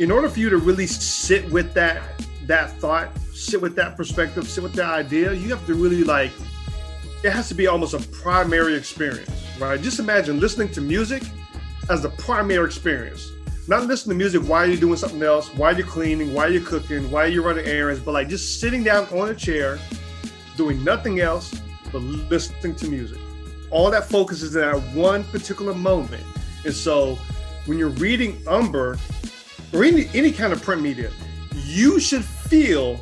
in order for you to really sit with that thought, sit with that perspective, sit with that idea, you have to really it has to be almost a primary experience, right? Just imagine listening to music as the primary experience. Not listening to music while you're doing something else, while you're cleaning, while you're cooking, while you're running errands, but just sitting down on a chair, doing nothing else but listening to music. All that focuses in that one particular moment. And so when you're reading Umber, or reading any kind of print media, you should feel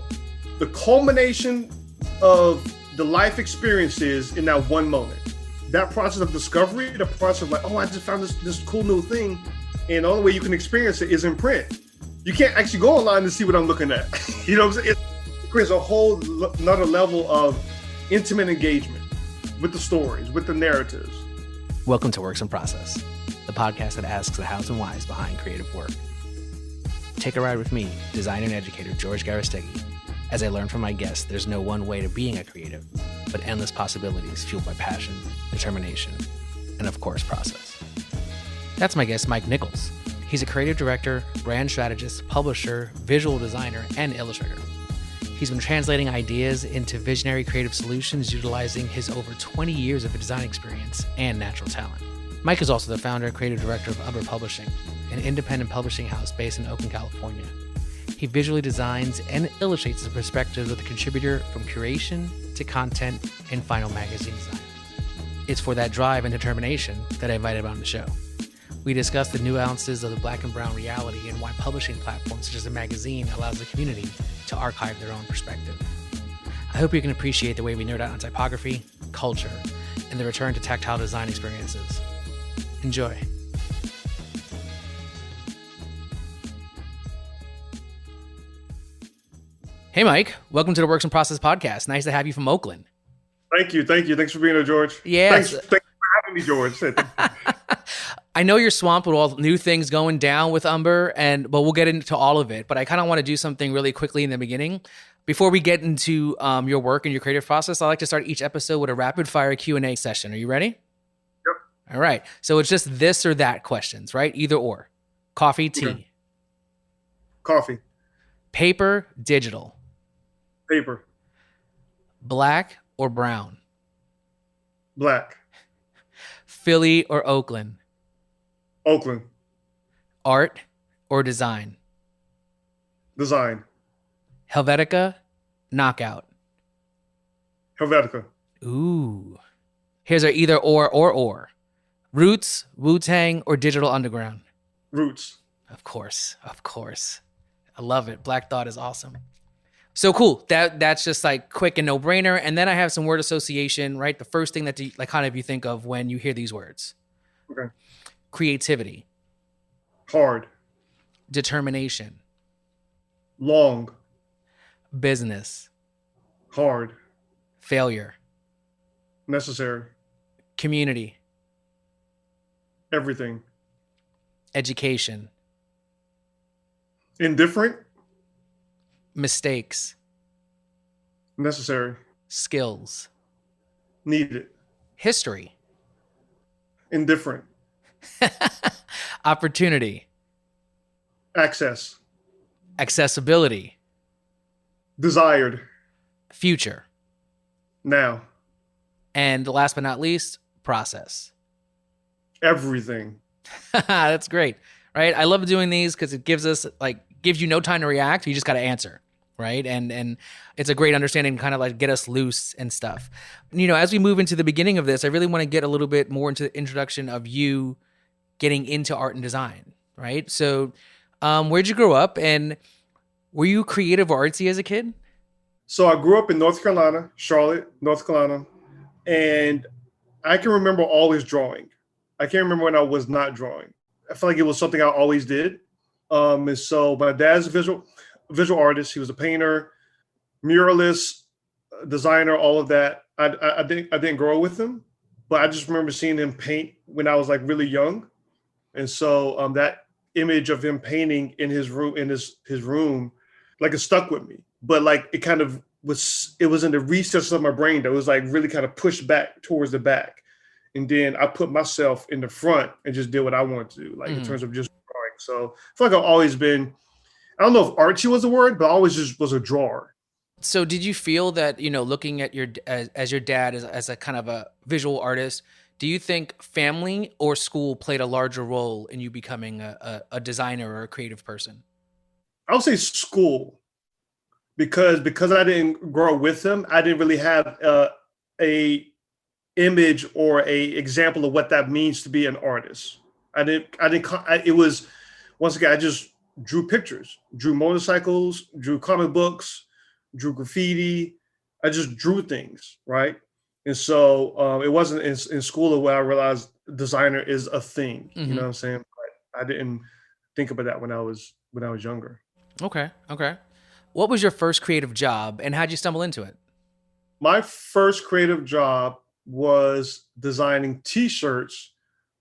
the culmination of the life experiences in that one moment. That process of discovery, the process of I just found this cool new thing, and the only way you can experience it is in print. You can't actually go online to see what I'm looking at. You know what I'm saying? It creates a whole another level of intimate engagement with the stories, with the narratives. Welcome to Works in Process, the podcast that asks the hows and whys behind creative work. Take a ride with me, designer and educator George Garastegui, as I learn from my guests there's no one way to being a creative, but endless possibilities fueled by passion, determination, and of course, process. That's my guest, Mike Nicholls. He's a creative director, brand strategist, publisher, visual designer, and illustrator. He's been translating ideas into visionary creative solutions utilizing his over 20 years of design experience and natural talent. Mike is also the founder and creative director of Umber Publishing, an independent publishing house based in Oakland, California. He visually designs and illustrates the perspectives of the contributor from curation to content and final magazine design. It's for that drive and determination that I invited him on the show. We discuss the nuances of the black and brown reality and why publishing platforms such as a magazine allows the community to archive their own perspective. I hope you can appreciate the way we nerd out on typography, culture, and the return to tactile design experiences. Enjoy. Hey, Mike. Welcome to the Works in Process podcast. Nice to have you from Oakland. Thank you. Thanks for being here, George. Yes. Thanks for having me, George. I know you're swamped with all new things going down with Umber, but we'll get into all of it. But I kind of want to do something really quickly in the beginning. Before we get into your work and your creative process, I like to start each episode with a rapid fire Q&A session. Are you ready? Yep. All right. So it's just this or that questions, right? Either or. Coffee, tea. Okay. Coffee. Paper, digital. Paper. Black or brown? Black. Philly or Oakland? Oakland. Art or design? Design. Helvetica, knockout. Helvetica. Ooh. Here's our either or. Roots, Wu-Tang, or Digital Underground? Roots. Of course. I love it. Black Thought is awesome. So cool. That's just quick and no brainer. And then I have some word association, right? The first thing that you think of when you hear these words. Okay. Creativity. Hard. Determination. Long. Business. Hard. Failure. Necessary. Community. Everything. Education. Indifferent. Mistakes. Necessary. Skills. Needed. History. Indifferent. Opportunity. Access. Accessibility. Desired. Future. Now. And last but not least, process. Everything. That's great, right? I love doing these because it gives you no time to react. You just got to answer, right? And it's a great understanding to kind of get us loose and stuff. As we move into the beginning of this, I really want to get a little bit more into the introduction of you getting into art and design, right? So where'd you grow up, and were you creative or artsy as a kid? So I grew up in North Carolina, Charlotte, North Carolina, and I can remember always drawing. I can't remember when I was not drawing. I feel like it was something I always did. And so my dad's a visual artist. He was a painter, muralist, designer, all of that. I didn't grow with him, but I just remember seeing him paint when I was really young. And so that image of him painting in his room, it stuck with me. But it kind of was in the recesses of my brain that was really kind of pushed back towards the back. And then I put myself in the front and just did what I wanted to do, in terms of just drawing. So I feel like I've always been I don't know if artsy was the word, but I always just was a drawer. So did you feel that, looking at as your dad as a kind of a visual artist, do you think family or school played a larger role in you becoming a designer or a creative person? I would say school, because I didn't grow up with him. I didn't really have a image or a example of what that means to be an artist. It was, once again, I just drew pictures, drew motorcycles, drew comic books, drew graffiti. I just drew things, right? And so it wasn't in school where I realized designer is a thing. You know what I'm saying? But I didn't think about that when I was younger. Okay. What was your first creative job, and how'd you stumble into it? My first creative job was designing T-shirts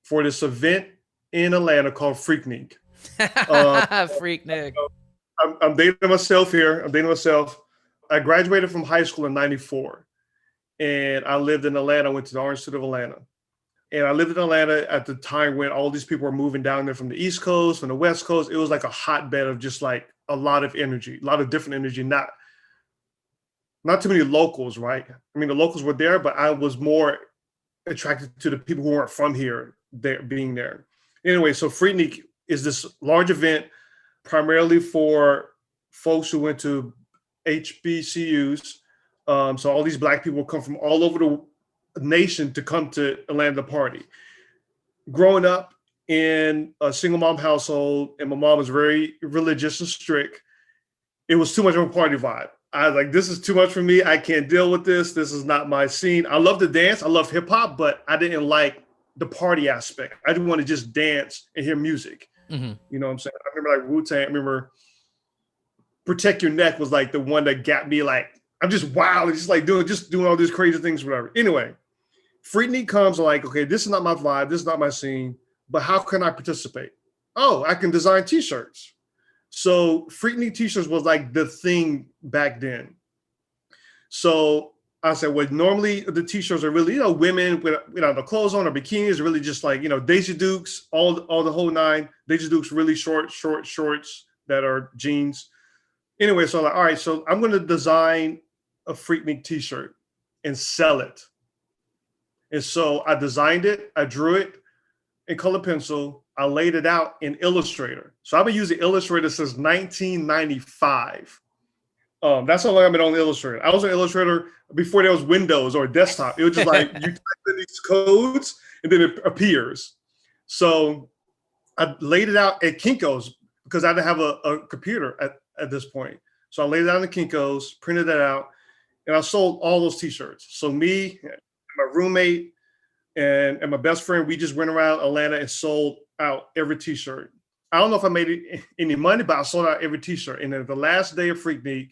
for this event in Atlanta called FreakNik. FreakNik. I'm dating myself here. I graduated from high school in '94, and I lived in Atlanta. I went to the Orange City of Atlanta. And I lived in Atlanta at the time when all these people were moving down there from the East Coast, from the West Coast. It was like a hotbed of just like a lot of energy, a lot of different energy, not too many locals, right? I mean, the locals were there, but I was more attracted to the people who weren't from here being there. Anyway, so FreakNik is this large event primarily for folks who went to HBCUs. So all these Black people come from all over the nation to come to Atlanta to party. Growing up in a single mom household, and my mom was very religious and strict, it was too much of a party vibe. I was like, this is too much for me. I can't deal with this. This is not my scene. I love to dance. I love hip hop, but I didn't like the party aspect. I didn't want to just dance and hear music. You know what I'm saying? I remember like Wu-Tang. I remember Protect Your Neck was like the one that got me like, I'm just wild. Just like doing all these crazy things, whatever. Anyway, FreakNik comes like, okay, this is not my vibe. This is not my scene, but how can I participate? Oh, I can design T-shirts. So FreakNik T-shirts was like the thing back then. So I said, well, normally the T-shirts are really, women with, the clothes on or bikinis, are really just like, Daisy Dukes, all the whole nine. Daisy Dukes, really short shorts that are jeans. Anyway, so I'm like, all right, so I'm going to design a FreakNik T-shirt and sell it. And so I designed it, I drew it in color pencil, I laid it out in Illustrator. So I've been using Illustrator since 1995. That's how long I've been on Illustrator. I was on Illustrator before there was Windows or desktop. It was just like you type in these codes and then it appears. So I laid it out at Kinko's because I didn't have a computer at this point. So I laid it out in Kinko's, printed that out, and I sold all those T-shirts. So me, my roommate, and my best friend, we just went around Atlanta and sold out every T-shirt. I don't know if I made any money, but I sold out every T-shirt. And then the last day of FreakNik,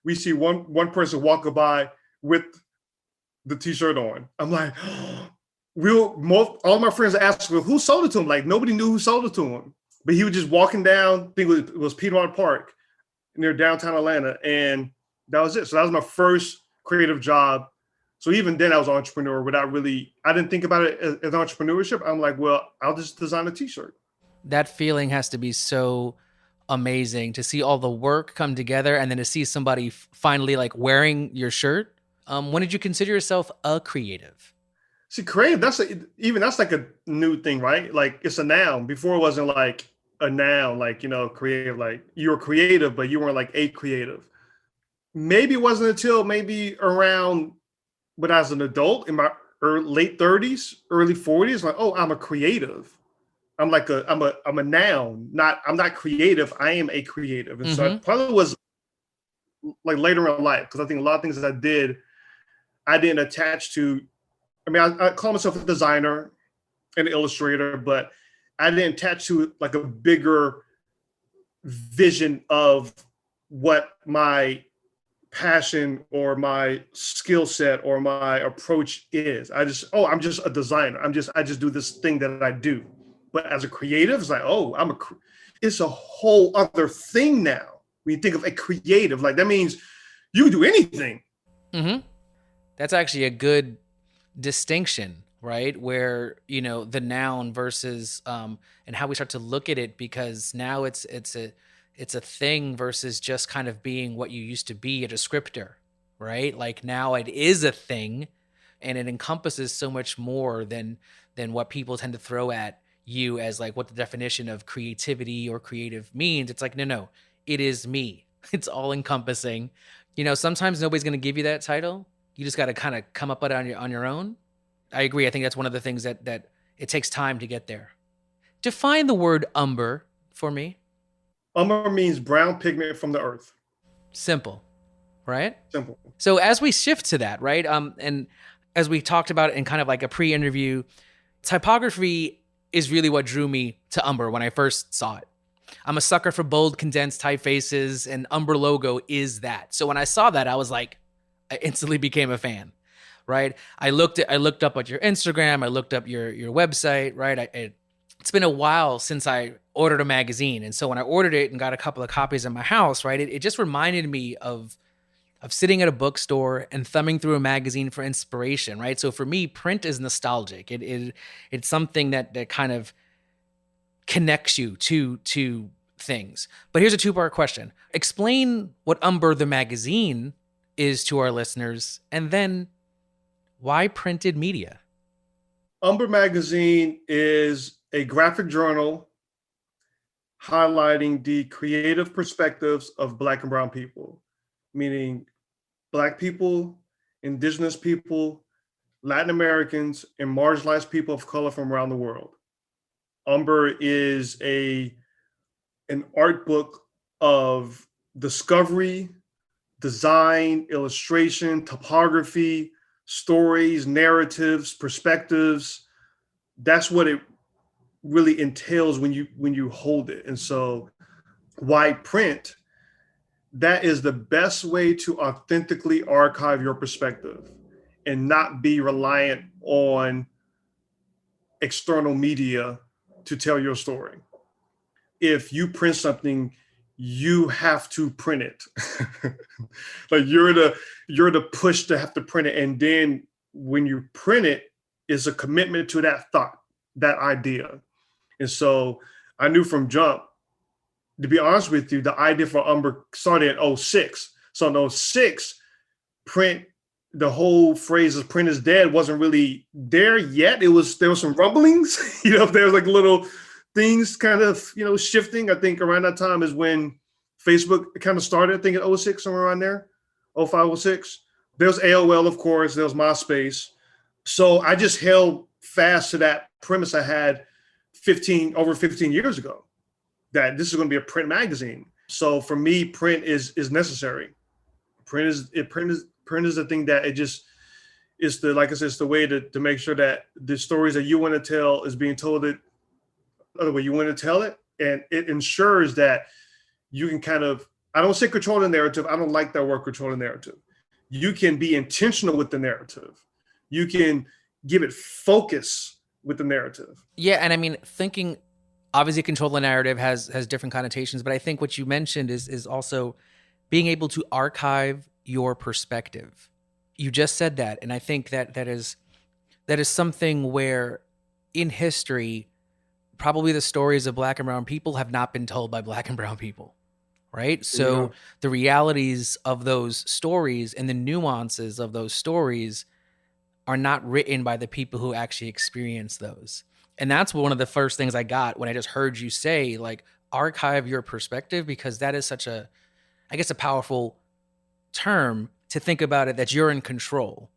we see one person walking by with the T-shirt on. I'm like, all my friends asked, well, who sold it to him? Like nobody knew who sold it to him. But he was just walking down, I think it was Piedmont Park near downtown Atlanta. And that was it. So that was my first creative job. So even then I was an entrepreneur I didn't think about it as entrepreneurship. I'm like, well, I'll just design a T-shirt. That feeling has to be so amazing to see all the work come together and then to see somebody finally like wearing your shirt. When did you consider yourself a creative? See, creative, that's like a new thing, right? Like it's a noun. Before it wasn't like a noun, like, creative, like you were creative, but you weren't like a creative. Maybe it wasn't until maybe around when I was an adult in my late 30s, early 40s, like, oh, I'm a creative. I'm a noun. I'm not creative. I am a creative. And so it probably was like later in life, because I think a lot of things that I did, I didn't attach to. I mean, I call myself a designer and illustrator, but I didn't attach to like a bigger vision of what my passion or my skill set or my approach is. I'm just a designer. I just do this thing that I do. But as a creative, it's like, oh, it's a whole other thing now. When you think of a creative, like that means you can do anything. That's actually a good distinction, right? Where, the noun versus, and how we start to look at it, because now it's It's a thing versus just kind of being what you used to be, a descriptor, right? Like now it is a thing and it encompasses so much more than what people tend to throw at you as like what the definition of creativity or creative means. It's like, no, it is me. It's all encompassing. Sometimes nobody's going to give you that title. You just got to kind of come up with it on your own. I agree. I think that's one of the things that it takes time to get there. Define the word umber for me. Umber means brown pigment from the earth. Simple, right? Simple. So as we shift to that, right? And as we talked about in kind of like a pre-interview, typography is really what drew me to Umber when I first saw it. I'm a sucker for bold, condensed typefaces, and Umber logo is that. So when I saw that, I was like, I instantly became a fan, right? I looked up at your Instagram, I looked up your website, right? It's been a while since I ordered a magazine, and so when I ordered it and got a couple of copies in my house, right, it just reminded me of sitting at a bookstore and thumbing through a magazine for inspiration, right? So for me, print is nostalgic. It's something that kind of connects you to things. But here's a two-part question. Explain what Umber the magazine is to our listeners, and then why printed media? Umber magazine is a graphic journal highlighting the creative perspectives of Black and brown people, meaning Black people, Indigenous people, Latin Americans, and marginalized people of color from around the world. Umber is an art book of discovery, design, illustration, typography, stories, narratives, perspectives. That's what it really entails when you hold it. And so why print? That is the best way to authentically archive your perspective and not be reliant on external media to tell your story. If you print something, you have to print it. Like you're the push to have to print it. And then when you print it, is a commitment to that thought, that idea. And so I knew from jump, to be honest with you, the idea for Umber started in 2006. So in 2006, print, the whole phrase of print is dead wasn't really there yet. There was some rumblings, there was like little things kind of, shifting. I think around that time is when Facebook kind of started, I think in 2006, somewhere around there, 2005, 2006. There's AOL, of course, there's MySpace. So I just held fast to that premise I had over 15 years ago, that this is going to be a print magazine. So for me, print is necessary. Print is the thing that it's the, like I said, it's the way to make sure that the stories that you want to tell is being told the way you want to tell it. And it ensures that you can kind of, I don't say control the narrative. I don't like that word, control the narrative. You can be intentional with the narrative. You can give it focus with the narrative. Yeah. And I mean, thinking, obviously control the narrative has different connotations, but I think what you mentioned is also being able to archive your perspective. You just said that. And I think that is something where in history, probably the stories of Black and brown people have not been told by Black and brown people, right? So the realities of those stories and the nuances of those stories are not written by the people who actually experience those. And that's one of the first things I got when I just heard you say, like, archive your perspective, because that is such a powerful term to think about it, that you're in control.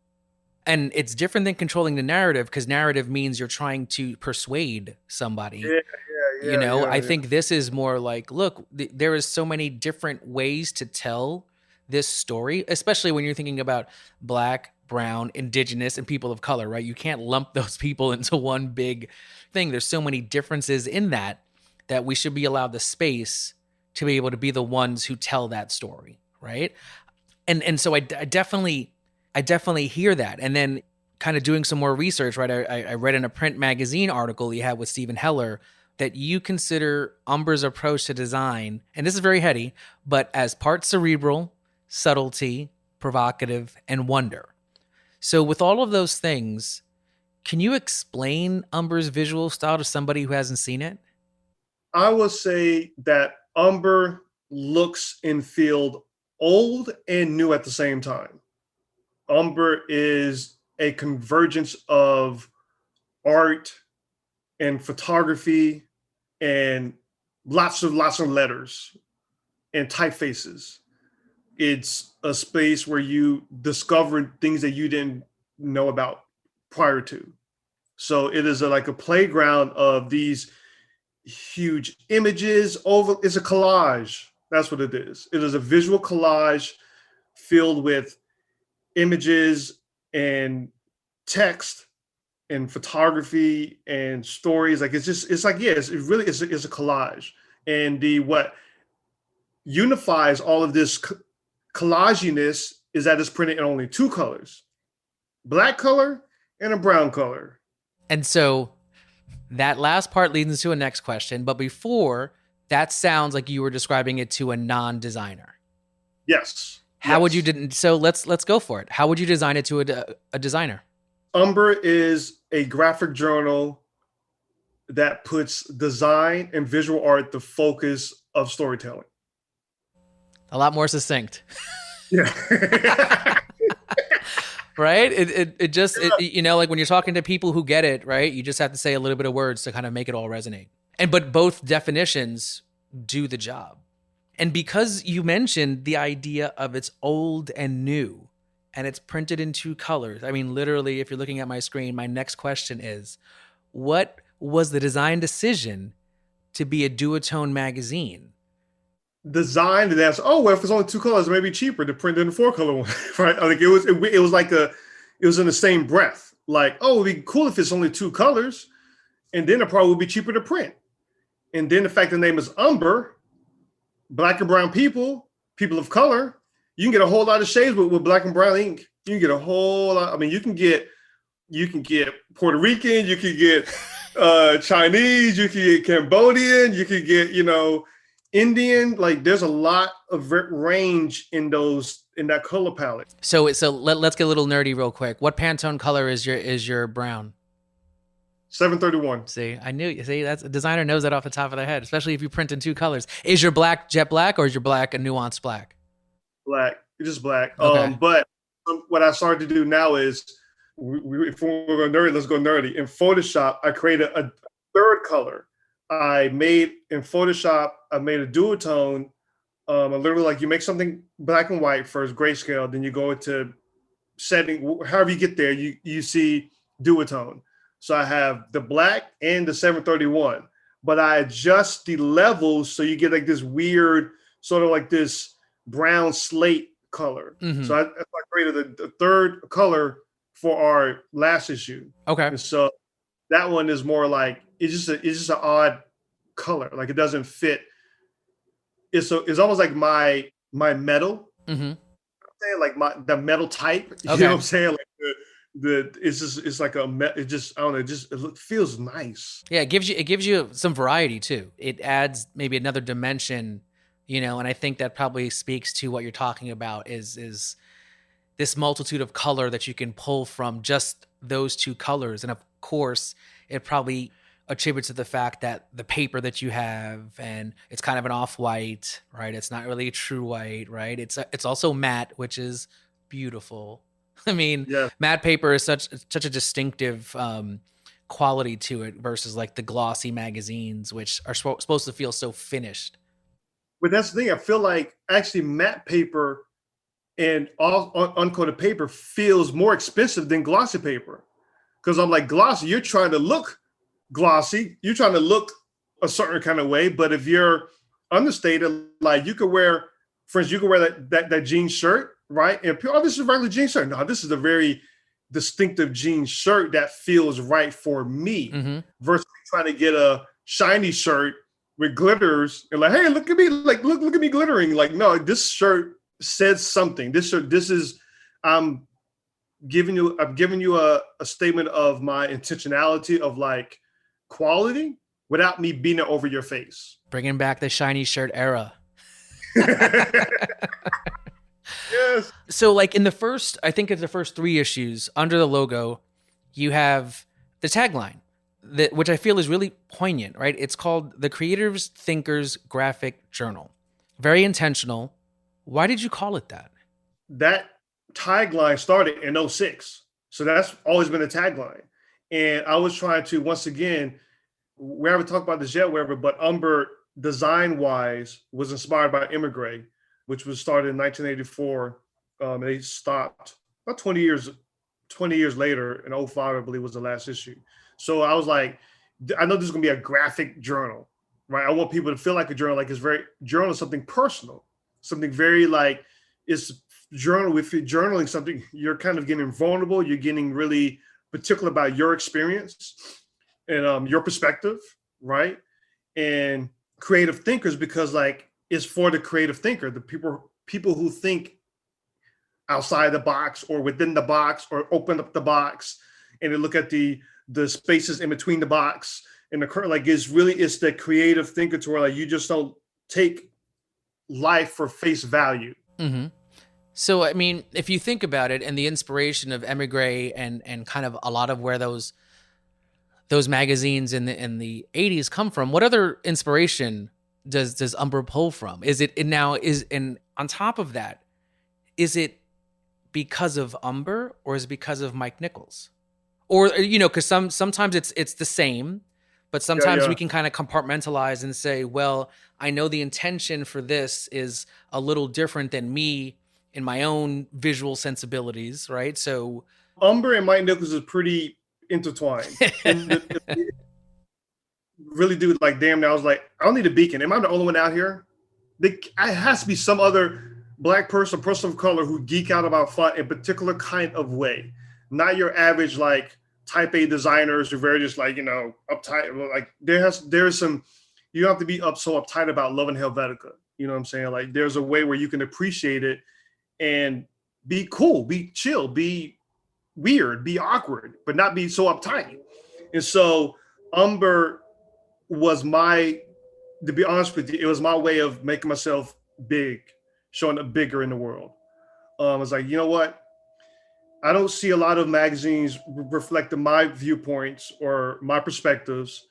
And it's different than controlling the narrative, because narrative means you're trying to persuade somebody. I think this is more like, look, there is so many different ways to tell this story, especially when you're thinking about Black, brown, Indigenous, and people of color, right? You can't lump those people into one big thing. There's so many differences in that we should be allowed the space to be able to be the ones who tell that story, right? And so I definitely hear that. And then kind of doing some more research, right? I read in a print magazine article you had with Stephen Heller that you consider Umber's approach to design, and this is very heady, but as part cerebral, subtlety, provocative, and wonder. So with all of those things, can you explain Umber's visual style to somebody who hasn't seen it? I would say that Umber looks and feels old and new at the same time. Umber is a convergence of art and photography and lots of letters and typefaces. It's a space where you discover things that you didn't know about prior to. So it is like a playground of these huge images. It's a collage. That's what it is. It is a visual collage filled with images and text and photography and stories. Like it's a collage. And what unifies all of this collaginess is that it's printed in only two colors, black color and a brown color. And so that last part leads into a next question. But before, that sounds like you were describing it to a non-designer. Yes. How would you so let's go for it. How would you design it to a designer? Umber is a graphic journal that puts design and visual art the focus of storytelling. A lot more succinct. Yeah. Right? It just, you know, like when you're talking to people who get it, right? You just have to say a little bit of words to kind of make it all resonate. But both definitions do the job. And because you mentioned the idea of it's old and new and it's printed in two colors. I mean, literally, if you're looking at my screen, my next question is, what was the design decision to be a duotone magazine? Designed and asked, oh, well, if it's only two colors, it may be cheaper to print in a 4-color one, right? I think it was in the same breath. Like, oh, it'd be cool if it's only two colors, and then it probably would be cheaper to print. And then the fact the name is Umber, black and brown people of color, you can get a whole lot of shades with black and brown ink. You can get a whole lot. I mean, you can get Puerto Rican, you can get Chinese, you can get Cambodian, you can get, Indian. Like there's a lot of range in that color palette. So let's get a little nerdy real quick. What Pantone color is your brown? 731. See, I knew. See, that's a designer knows that off the top of their head, especially if you print in two colors. Is your black jet black or is your black a nuanced black? Black. It's just black. Okay. But what I started to do now is, if we're going nerdy, let's go nerdy. In Photoshop, I created a third color. I made a duotone. Literally, like you make something black and white first, grayscale, then you go into setting. However you get there, you see duotone. So I have the black and the 731, but I adjust the levels so you get like this weird sort of like this brown slate color. Mm-hmm. So I created a third color for our last issue. Okay. And so that one is more like it's just an odd color. Like it doesn't fit. It's almost like my metal. Mm-hmm. I'm saying like the metal type. You know what I'm saying? Like it feels nice. Yeah, it gives you some variety too. It adds maybe another dimension, and I think that probably speaks to what you're talking about is this multitude of color that you can pull from just those two colors. And of course, it probably attributes to the fact that the paper that you have, and it's kind of an off-white, right? It's not really a true white, right? It's also matte, which is beautiful. I mean, yeah. Matte paper is such a distinctive quality to it versus like the glossy magazines, which are supposed to feel so finished. But that's the thing. I feel like actually matte paper and all uncoated paper feels more expensive than glossy paper. Because I'm like, glossy, you're trying to look glossy. You're trying to look a certain kind of way. But if you're understated, like you could wear, for instance, that jean shirt, right? And this is a regular jean shirt. No, this is a very distinctive jean shirt that feels right for me. Mm-hmm. Versus trying to get a shiny shirt with glitters and like, hey, look at me, like look at me glittering. Like, no, this shirt says something. I'm giving you a statement of my intentionality of like quality without me beating it over your face. Bringing back the shiny shirt era. Yes. So like in the first 3 issues under the logo, you have the tagline, which I feel is really poignant, right? It's called The Creative Thinker's Graphic Journal. Very intentional. Why did you call it that? That tagline started in '06. So that's always been a tagline. And I was trying to, once again, we haven't talked about this yet, wherever, but Umber design wise was inspired by Emigre, which was started in 1984. And they stopped about 20 years later in '05, I believe was the last issue. So I was like, I know this is going to be a graphic journal, right? I want people to feel like a journal, like it's very journal is something personal, something very like it's journal. If you're journaling something, you're kind of getting vulnerable. You're getting really particular about your experience and your perspective, right? And creative thinkers, because like it's for the creative thinker, the people who think outside the box or within the box or open up the box and they look at the spaces in between the box and the current, like it's the creative thinker to where like you just don't take life for face value. Mm-hmm. So, I mean, if you think about it and the inspiration of Emigre and kind of a lot of where those magazines in the 80s come from, what other inspiration does Umber pull from? And on top of that, is it because of Umber or is it because of Mike Nicholls? Or, because sometimes it's the same, but sometimes we can kind of compartmentalize and say, well, I know the intention for this is a little different than me in my own visual sensibilities, right? So Umber and Mike Nicholls is pretty intertwined. And really do like, damn, I was like, I don't need a beacon. Am I the only one out here? It has to be some other Black person of color who geek out about font in a particular kind of way. Not your average like type A designers who are very just like, uptight. Like there's some, you don't have to be so uptight about Love and Helvetica. You know what I'm saying? Like there's a way where you can appreciate it and be cool, be chill, be weird, be awkward, but not be so uptight. And so Umber was to be honest with you, it was my way of making myself big, showing up bigger in the world. I was like, you know what? I don't see a lot of magazines reflecting my viewpoints or my perspectives.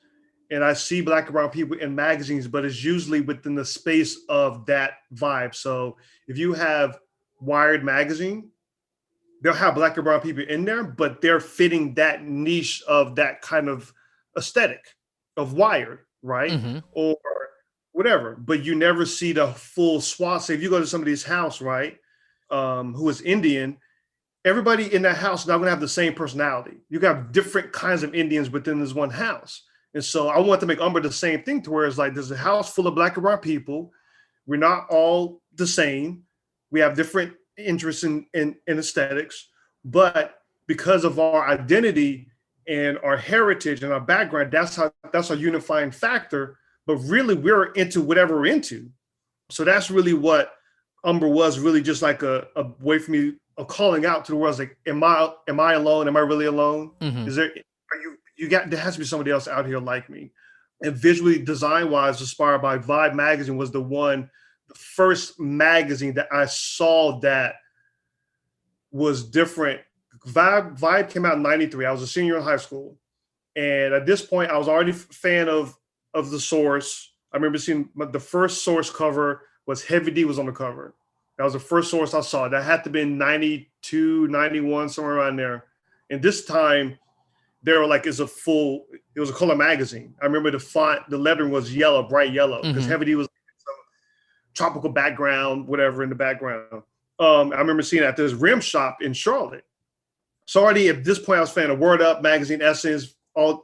And I see Black and brown people in magazines, but it's usually within the space of that vibe. So if you have Wired magazine, they'll have Black and brown people in there, but they're fitting that niche of that kind of aesthetic of Wired, right? Mm-hmm. Or whatever, but you never see the full swath. So if you go to somebody's house, right, who is Indian, everybody in that house is not going to have the same personality. You got different kinds of Indians within this one house. And so I want to make Umber the same thing to where it's like, there's a house full of Black and brown people. We're not all the same. We have different interests in aesthetics, but because of our identity and our heritage and our background, that's our unifying factor. But really we're into whatever we're into. So that's really what Umber was, really just like a way for me of calling out to the world. Like, am I alone? Am I really alone? Mm-hmm. There has to be somebody else out here like me. And visually, design wise, inspired by Vibe magazine was the first magazine that I saw that was different. Vibe came out in '93. I was a senior in high school. And at this point, I was already a fan of the Source. I remember seeing the first Source cover was Heavy D was on the cover. That was the first Source I saw. That had to be 92, 91, somewhere around there. And this time, they were like, it was a color magazine. I remember the font, the lettering was yellow, bright yellow, because Heavy D was some tropical background, whatever in the background. I remember seeing it at this rim shop in Charlotte. So already at this point, I was a fan of Word Up magazine, Essence, all,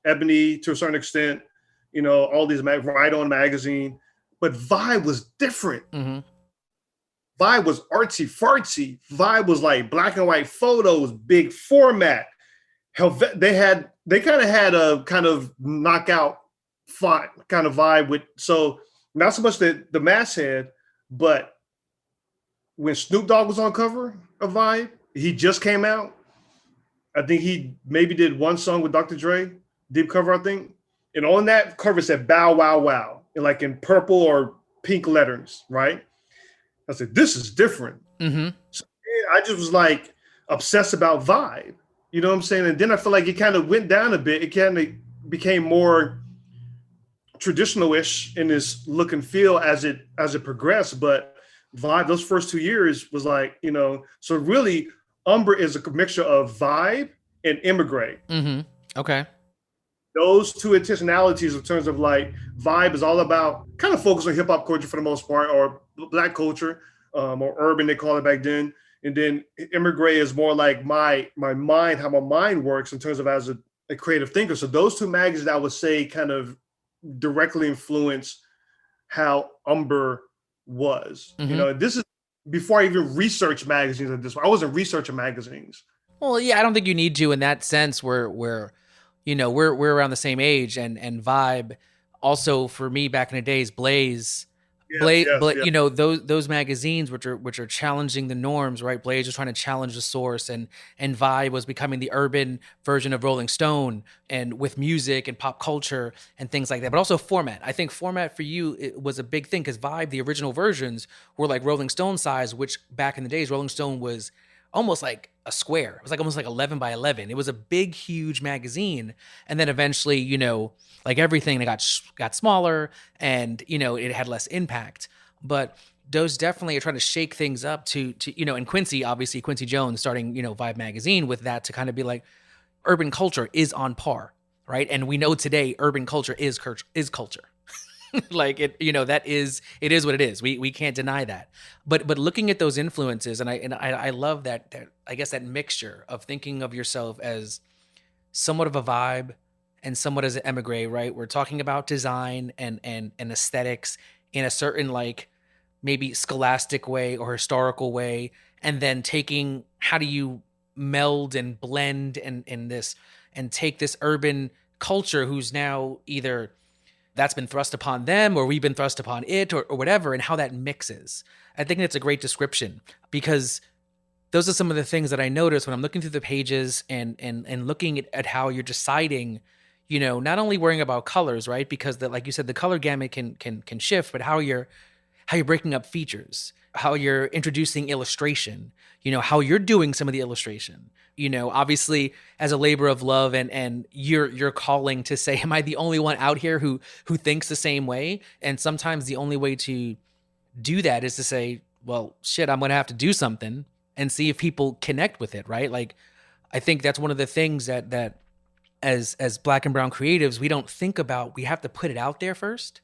Ebony to a certain extent, all these Right On magazine. But Vibe was different. Mm-hmm. Vibe was artsy fartsy. Vibe was like black and white photos, big format. They kind of had a kind of knockout font kind of vibe with, so not so much the masthead, but when Snoop Dogg was on cover of Vibe, he just came out. I think he maybe did one song with Dr. Dre, deep cover, I think. And on that cover said Bow Wow Wow, and like in purple or pink letters, right? I said, this is different. Mm-hmm. So I just was like obsessed about Vibe. You know what I'm saying? And then I feel like it kind of went down a bit. It kind of became more traditional-ish in this look and feel as it progressed, but Vibe, those first 2 years was like, so really Umber is a mixture of Vibe and Immigrate. Mm-hmm. Okay. Those two intentionalities in terms of like Vibe is all about kind of focus on hip hop culture for the most part, or Black culture, or urban, they call it back then. And then Immigrate is more like my mind, how my mind works in terms of as a creative thinker. So those two magazines, I would say, kind of directly influence how Umber was. Mm-hmm. This is before I even researched magazines at this point. I wasn't researching magazines. Well, yeah, I don't think you need to in that sense. We're around the same age, and Vibe. Also, for me, back in the days, Blaze. Yes, yes, But yes. those magazines which are challenging the norms, right? Blaze was trying to challenge the source, and Vibe was becoming the urban version of Rolling Stone, and with music and pop culture and things like that. But also format. I think format for you, it was a big thing, because Vibe, the original versions were like Rolling Stone size, which back in the days, Rolling Stone was almost like a square. It was like almost like 11 by 11. It was a big, huge magazine. And then eventually, like everything, it got smaller, and, it had less impact. But those definitely are trying to shake things up to and Quincy, obviously Quincy Jones starting, Vibe magazine with that, to kind of be like, urban culture is on par, right? And we know today urban culture is culture. Like it is what it is. We can't deny that. But looking at those influences, and I love that I guess that mixture of thinking of yourself as somewhat of a Vibe and somewhat as an emigre, right? We're talking about design and aesthetics in a certain, like, maybe scholastic way or historical way, and then taking, how do you meld and blend and this, and take this urban culture who's now either that's been thrust upon them, or we've been thrust upon it, or whatever, and how that mixes. I think that's a great description, because those are some of the things that I notice when I'm looking through the pages and looking at how you're deciding, not only worrying about colors, right? Because like you said, the color gamut can shift, but how you're breaking up features, how you're introducing illustration, how you're doing some of the illustration. Obviously as a labor of love, and you're calling to say, am I the only one out here who thinks the same way? And sometimes the only way to do that is to say, well, shit, I'm going to have to do something and see if people connect with it, right? Like, I think that's one of the things that as Black and brown creatives, we don't think about. We have to put it out there first.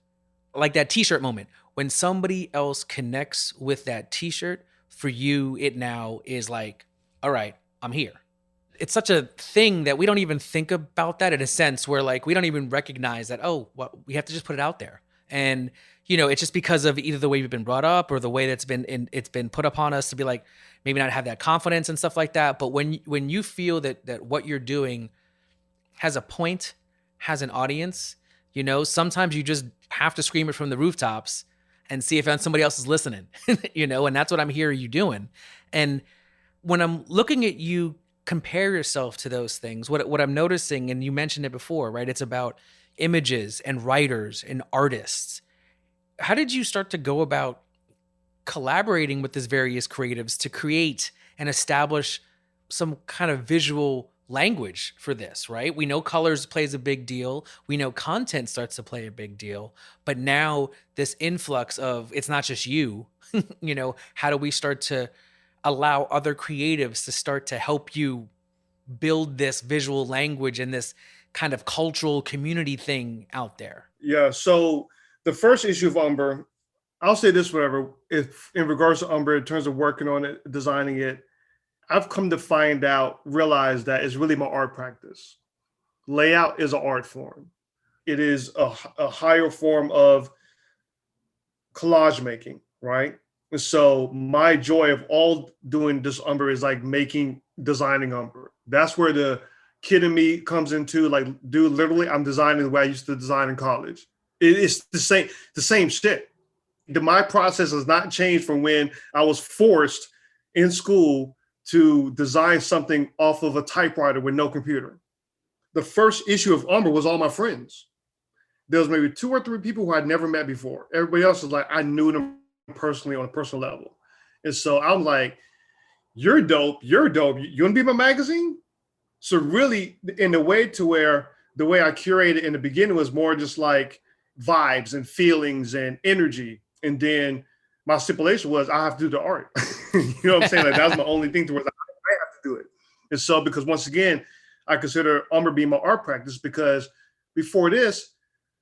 Like that t-shirt moment, when somebody else connects with that t-shirt, for you, it now is like, all right, I'm here. It's such a thing that we don't even think about that, in a sense where, like, we don't even recognize that, oh, well, we have to just put it out there. And, it's just because of either the way we've been brought up, or the way that's it's been put upon us to be like, maybe not have that confidence and stuff like that. But when you feel that what you're doing has a point, has an audience, sometimes you just have to scream it from the rooftops and see if somebody else is listening, and that's what I'm hearing you doing. And when I'm looking at you compare yourself to those things, what I'm noticing, and you mentioned it before, right? It's about images and writers and artists. How did you start to go about collaborating with these various creatives to create and establish some kind of visual language for this, right? We know colors plays a big deal. We know content starts to play a big deal. But now this influx of, it's not just you, how do we start to allow other creatives to start to help you build this visual language and this kind of cultural community thing out there? Yeah. So the first issue of Umber, I'll say this, whatever, if in regards to Umber, in terms of working on it, designing it, I've come to realize that it's really my art practice. Layout is an art form. It is a higher form of collage making, right? And so my joy of all doing this Umber is like designing Umber. That's where the kid in me comes into, like, dude, literally I'm designing the way I used to design in college. It's the same shit. My process has not changed from when I was forced in school to design something off of a typewriter with no computer. The first issue of Umber was all my friends. There was maybe 2 or 3 people who I'd never met before. Everybody else was like, I knew them personally on a personal level. And so I'm like, you're dope. You want to be my magazine? So really, in a way to where the way I curated in the beginning was more just like, vibes and feelings and energy. And then my stipulation was I have to do the art. You know what I'm saying? Like that was my only thing towards I have to do it. And so because once again, I consider Umber being my art practice because before this,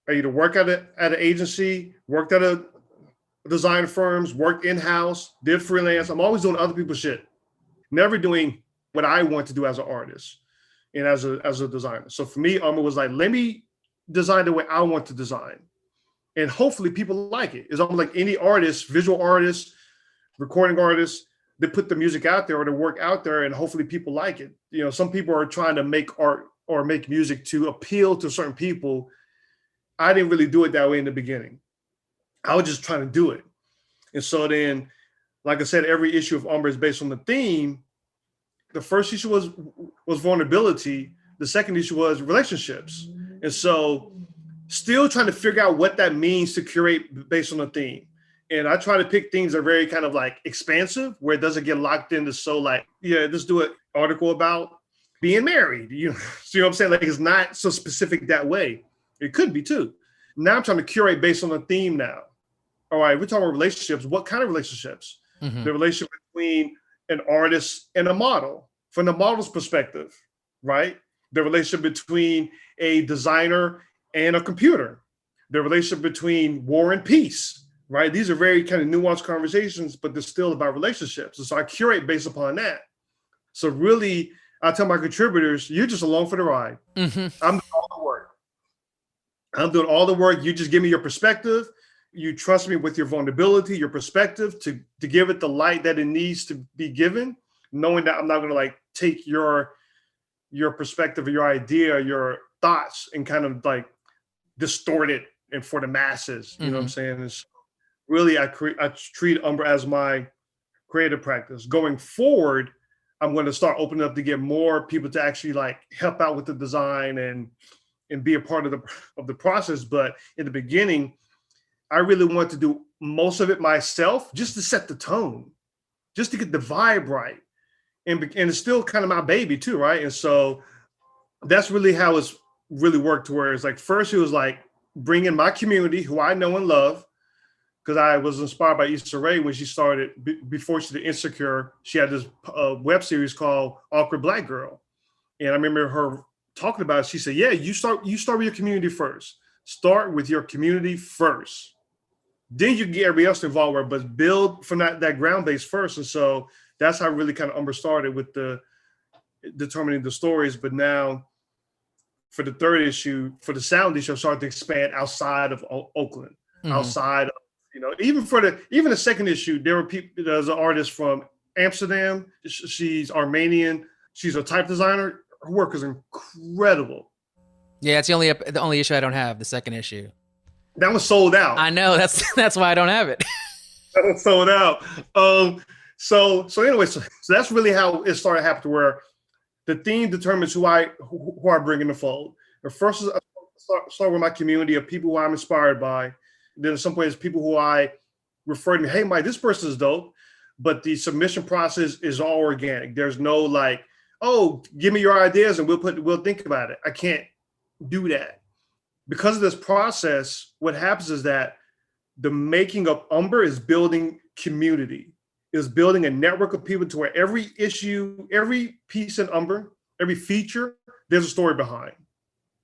I either worked at an agency, worked at a design firms, worked in-house, did freelance. I'm always doing other people's shit, never doing what I want to do as an artist and as a designer. So for me, Umber was like, let me design the way I want to design. And hopefully people like it. It's almost like any artist, visual artist, recording artist, they put the music out there or the work out there and hopefully people like it. You know, some people are trying to make art or make music to appeal to certain people. I didn't really do it that way in the beginning. I was just trying to do it. And so then, like I said, every issue of Umber is based on the theme. The first issue was vulnerability. The second issue was relationships. And so still trying to figure out what that means to curate based on the theme. And I try to pick things that are very kind of like expansive, where it doesn't get locked into so like, yeah, let's do an article about being married. You know what I'm saying? Like it's not so specific that way. It could be too. Now I'm trying to curate based on the theme now. All right, we're talking about relationships. What kind of relationships? Mm-hmm. The relationship between an artist and a model, from the model's perspective, right? The relationship between a designer and a computer. The relationship between war and peace, right? These are very kind of nuanced conversations, but they're still about relationships. And so I curate based upon that. So really, I tell my contributors, you're just along for the ride. Mm-hmm. I'm doing all the work. I'm doing all the work. You just give me your perspective. You trust me with your vulnerability, your perspective to give it the light that it needs to be given, knowing that I'm not going to like take your perspective or your idea, your thoughts and kind of like distort it and for the masses. You know what I'm saying? And so really, I treat Umber as my creative practice. Going forward, I'm going to start opening up to get more people to actually like help out with the design and be a part of the process. But in the beginning, I really want to do most of it myself, just to set the tone, just to get the vibe right. And it's still kind of my baby too, right? And so that's really how it's really worked, to where it's like, first it was like bringing my community who I know and love, because I was inspired by Issa Rae when she started, before she did Insecure, she had this web series called Awkward Black Girl. And I remember her talking about it. She said, yeah, you start with your community first. Start with your community first. Then you can get everybody else involved with, but build from that ground base first. And so that's how really kind of Umber started, with the determining the stories. But now for the third issue, for the sound issue, I started to expand outside of Oakland, outside of, you know, even the second issue, there were people, there's an artist from Amsterdam. She's Armenian. She's a type designer. Her work is incredible. Yeah, it's the only issue I don't have, the second issue. That was sold out. I know, that's why I don't have it. That was sold out. So anyway, so that's really how it started happening, to where the theme determines who I bring in the fold. The first is I start with my community of people who I'm inspired by. Then at some point, it's people who I refer to me, hey, Mike, this person is dope. But the submission process is all organic. There's no like, oh, give me your ideas and we'll think about it. I can't do that. Because of this process, what happens is that the making of Umber is building community, is building a network of people to where every issue, every piece in Umber, every feature, there's a story behind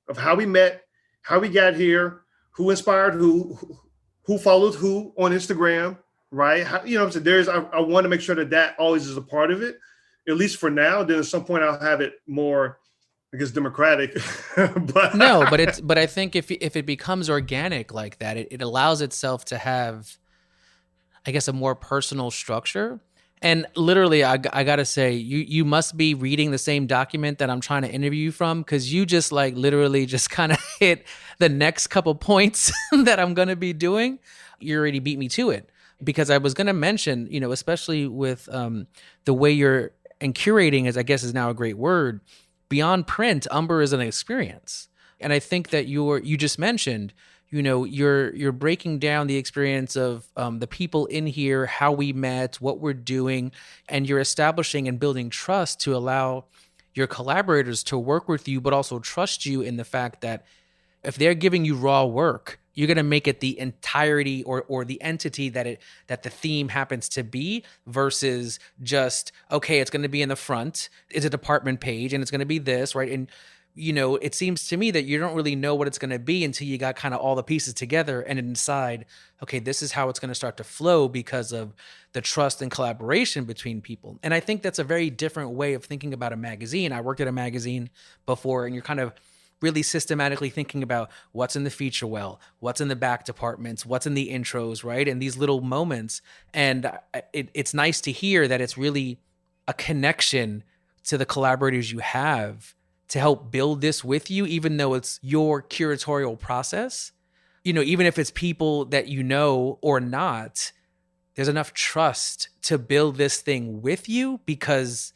of how we met, how we got here, who inspired who followed who on Instagram, right? How, you know what I'm saying? I want to make sure that always is a part of it, at least for now. Then at some point I'll have it more, I guess, democratic. but I think if it becomes organic like that, it allows itself to have, I guess, a more personal structure. And literally, I gotta say, you must be reading the same document that I'm trying to interview you from, because you just like literally just kind of hit the next couple points that I'm gonna be doing. You already beat me to it, because I was gonna mention, you know, especially with the way you're, and curating is, I guess, is now a great word. Beyond print, Umber is an experience. And I think that you just mentioned, you know, you're breaking down the experience of the people in here, how we met, what we're doing, and you're establishing and building trust to allow your collaborators to work with you, but also trust you in the fact that if they're giving you raw work, You're going to make it the entirety or the entity that the theme happens to be, versus just, okay, it's going to be in the front. It's a department page and it's going to be this, right? And it seems to me that you don't really know what it's going to be until you got kind of all the pieces together and then decide, okay, this is how it's going to start to flow because of the trust and collaboration between people. And I think that's a very different way of thinking about a magazine. I worked at a magazine before, and you're kind of really systematically thinking about what's in the feature well, what's in the back departments, what's in the intros, right? And these little moments. And it's nice to hear that it's really a connection to the collaborators you have to help build this with you, even though it's your curatorial process. Even if it's people that you know or not, there's enough trust to build this thing with you, because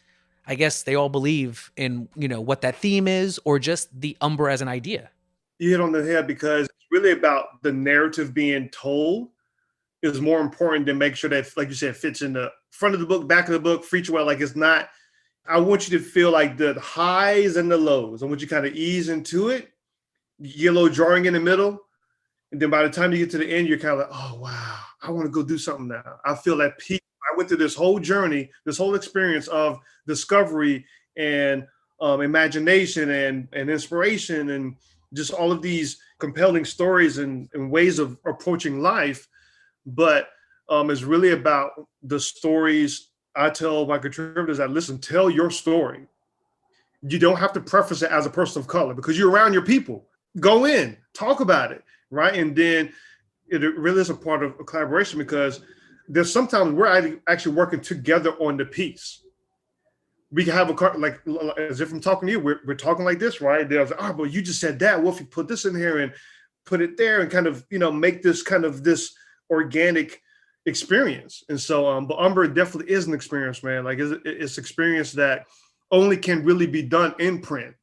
I guess they all believe in, what that theme is, or just the Umber as an idea. You hit on the head, because it's really about the narrative being told is more important than make sure that, like you said, fits in the front of the book, back of the book, feature well. Like, it's not, I want you to feel like the highs and the lows. I want you to kind of ease into it, get a little jarring in the middle. And then by the time you get to the end, you're kind of like, oh, wow, I want to go do something now. I feel that peak. I went through this whole journey, this whole experience of discovery and imagination and inspiration, and just all of these compelling stories and ways of approaching life. But it's really about the stories I tell my contributors that, listen, tell your story. You don't have to preface it as a person of color, because you're around your people. Go in, talk about it, right? And then it really is a part of a collaboration, because there's sometimes we're actually working together on the piece. We can have like as if I'm talking to you, we're talking like this, right? There's like, oh, but you just said that. Well, if you put this in here and put it there and kind of, make this kind of this organic experience. And so, but Umber definitely is an experience, man. Like it's experience that only can really be done in print.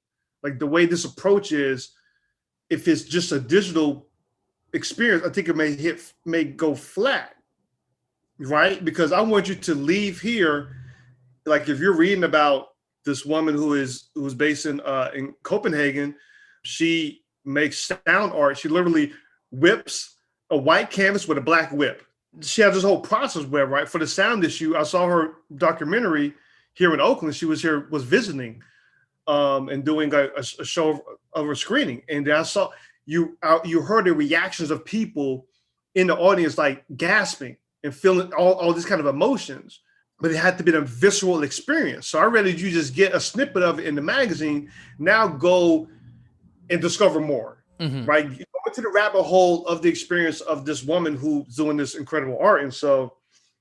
Like the way this approach is, if it's just a digital experience, I think it may go flat, right? Because I want you to leave here, like if you're reading about this woman who's based in Copenhagen, she makes sound art. She literally whips a white canvas with a black whip. She has this whole process where, right, for the sound issue, I saw her documentary here in Oakland. She was visiting and doing a show of a screening. And I saw, you heard the reactions of people in the audience, like gasping and feeling all these kind of emotions, but it had to be a visceral experience. So I rather you just get a snippet of it in the magazine. Now go and discover more, right? Go into the rabbit hole of the experience of this woman who's doing this incredible art. And so,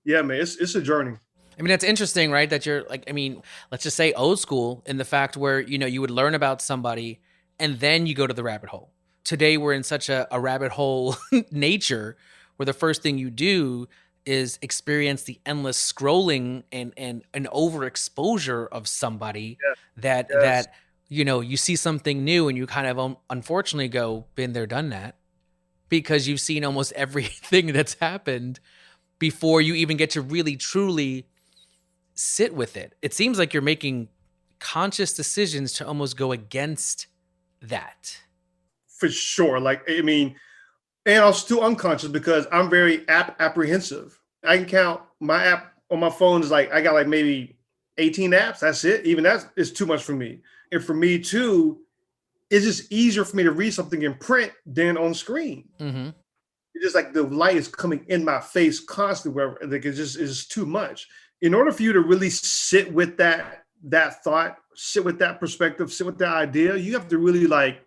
yeah, man, it's a journey. I mean, that's interesting, right? That you're like, I mean, let's just say old school in the fact where, you would learn about somebody and then you go to the rabbit hole. Today, we're in such a rabbit hole nature where the first thing you do is experience the endless scrolling and an overexposure of somebody that you see something new and you kind of unfortunately go, been there, done that, because you've seen almost everything that's happened before you even get to really truly sit with it. It seems like you're making conscious decisions to almost go against that. For sure. Like, I mean, and I was still unconscious because I'm very apprehensive. I can count my app on my phone is like, I got like maybe 18 apps. That's it. Even that is too much for me. And for me too, it's just easier for me to read something in print than on screen. Mm-hmm. It's just like the light is coming in my face constantly, where like it's just too much. In order for you to really sit with that thought, sit with that perspective, sit with that idea, you have to really like,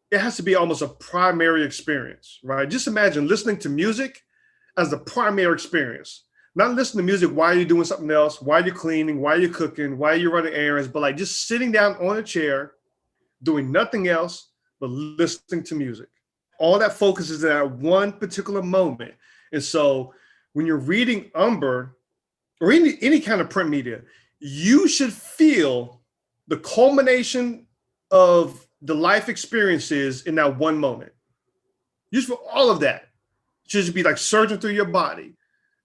it has to be almost a primary experience, right? Just imagine listening to music as the primary experience. Not listening to music while you're doing something else, while you're cleaning, while you're cooking, while you're running errands, but like just sitting down on a chair, doing nothing else but listening to music. All that focuses in that one particular moment. And so when you're reading Umber or any kind of print media, you should feel the culmination of the life experiences in that one moment. Just for all of that. It should just be like surging through your body,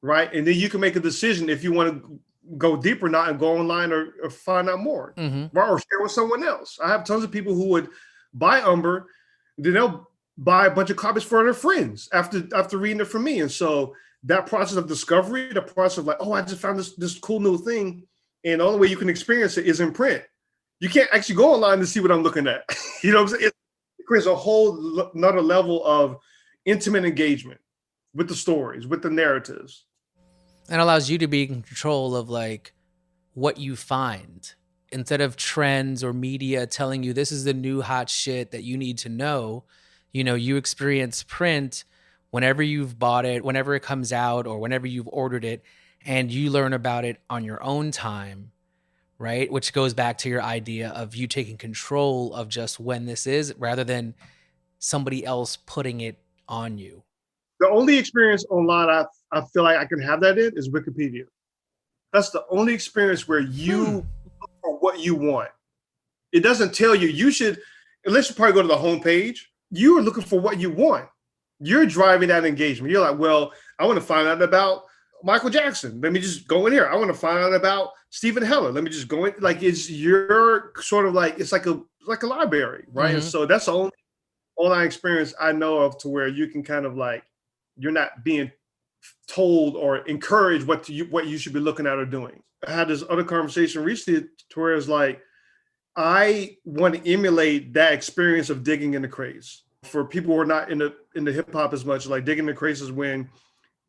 right? And then you can make a decision if you want to go deeper or not and go online or find out more, right? Or share with someone else. I have tons of people who would buy Umber, then they'll buy a bunch of copies for their friends after reading it from me. And so that process of discovery, the process of like, oh, I just found this cool new thing. And the only way you can experience it is in print. You can't actually go online to see what I'm looking at. You know what I'm saying? It creates a whole another level of intimate engagement with the stories, with the narratives. And allows you to be in control of like what you find instead of trends or media telling you this is the new hot shit that you need to know. You know, you experience print whenever you've bought it, whenever it comes out, or whenever you've ordered it, and you learn about it on your own time, right? Which goes back to your idea of you taking control of just when this is rather than somebody else putting it on you. The only experience online I feel like I can have that in is Wikipedia. That's the only experience where you look for what you want. It doesn't tell you, you should, unless you probably go to the homepage, you are looking for what you want. You're driving that engagement. You're like, well, I want to find out about Michael Jackson. Let me just go in here. I want to find out about Stephen Heller. Let me just go in. Like, it's your sort of like, it's like a library, right? And so that's the only online experience I know of to where you can kind of like, you're not being told or encouraged what you should be looking at or doing. I had this other conversation recently to where it's like, I want to emulate that experience of digging in the crates. For people who are not in the hip hop as much, like digging in the crates is when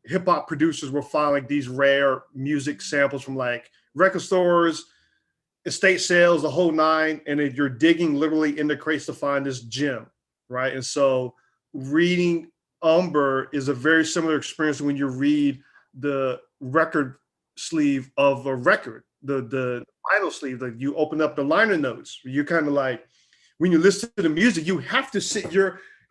hip hop producers will find like these rare music samples from like record stores, estate sales, the whole nine, and then you're digging literally in the crates to find this gem, right? And so reading Umber is a very similar experience when you read the record sleeve of a record, the vinyl sleeve, that you open up the liner notes. You're kind of like, when you listen to the music, you have to sit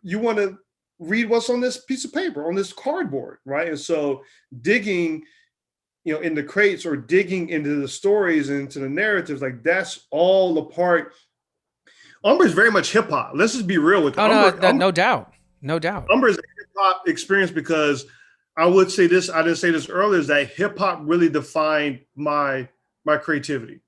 you want to read what's on this piece of paper, on this cardboard, right? And so digging, in the crates or digging into the stories and into the narratives, like that's all a part. Umber is very much hip hop. Let's just be real with Umber. No doubt. No doubt. Umber is a hip hop experience because I would say this, I didn't say this earlier, is that hip hop really defined my creativity.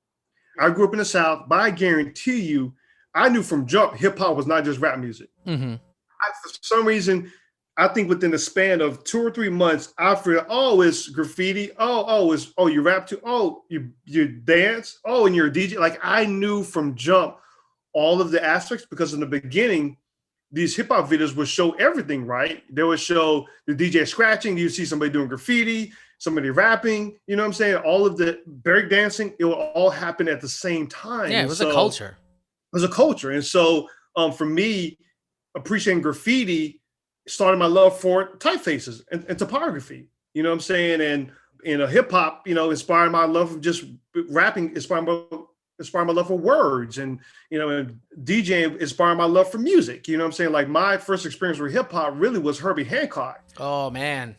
I grew up in the South, but I guarantee you, I knew from jump, hip hop was not just rap music. Mm-hmm. For some reason, I think within the span of 2 or 3 months, I figured, it's graffiti. You rap too. Oh, you dance. Oh, and you're a DJ. Like I knew from jump all of the aspects because in the beginning, these hip hop videos would show everything, right? They would show the DJ scratching. You see somebody doing graffiti, somebody rapping. You know what I'm saying? All of the break dancing, it will all happen at the same time. Yeah, it was a culture. It was a culture. And so for me, appreciating graffiti started my love for typefaces and typography. You know what I'm saying? And hip hop, inspired my love of just rapping, inspired my love for words, and and DJing inspired my love for music. You know what I'm saying? Like my first experience with hip hop really was Herbie Hancock. Oh man.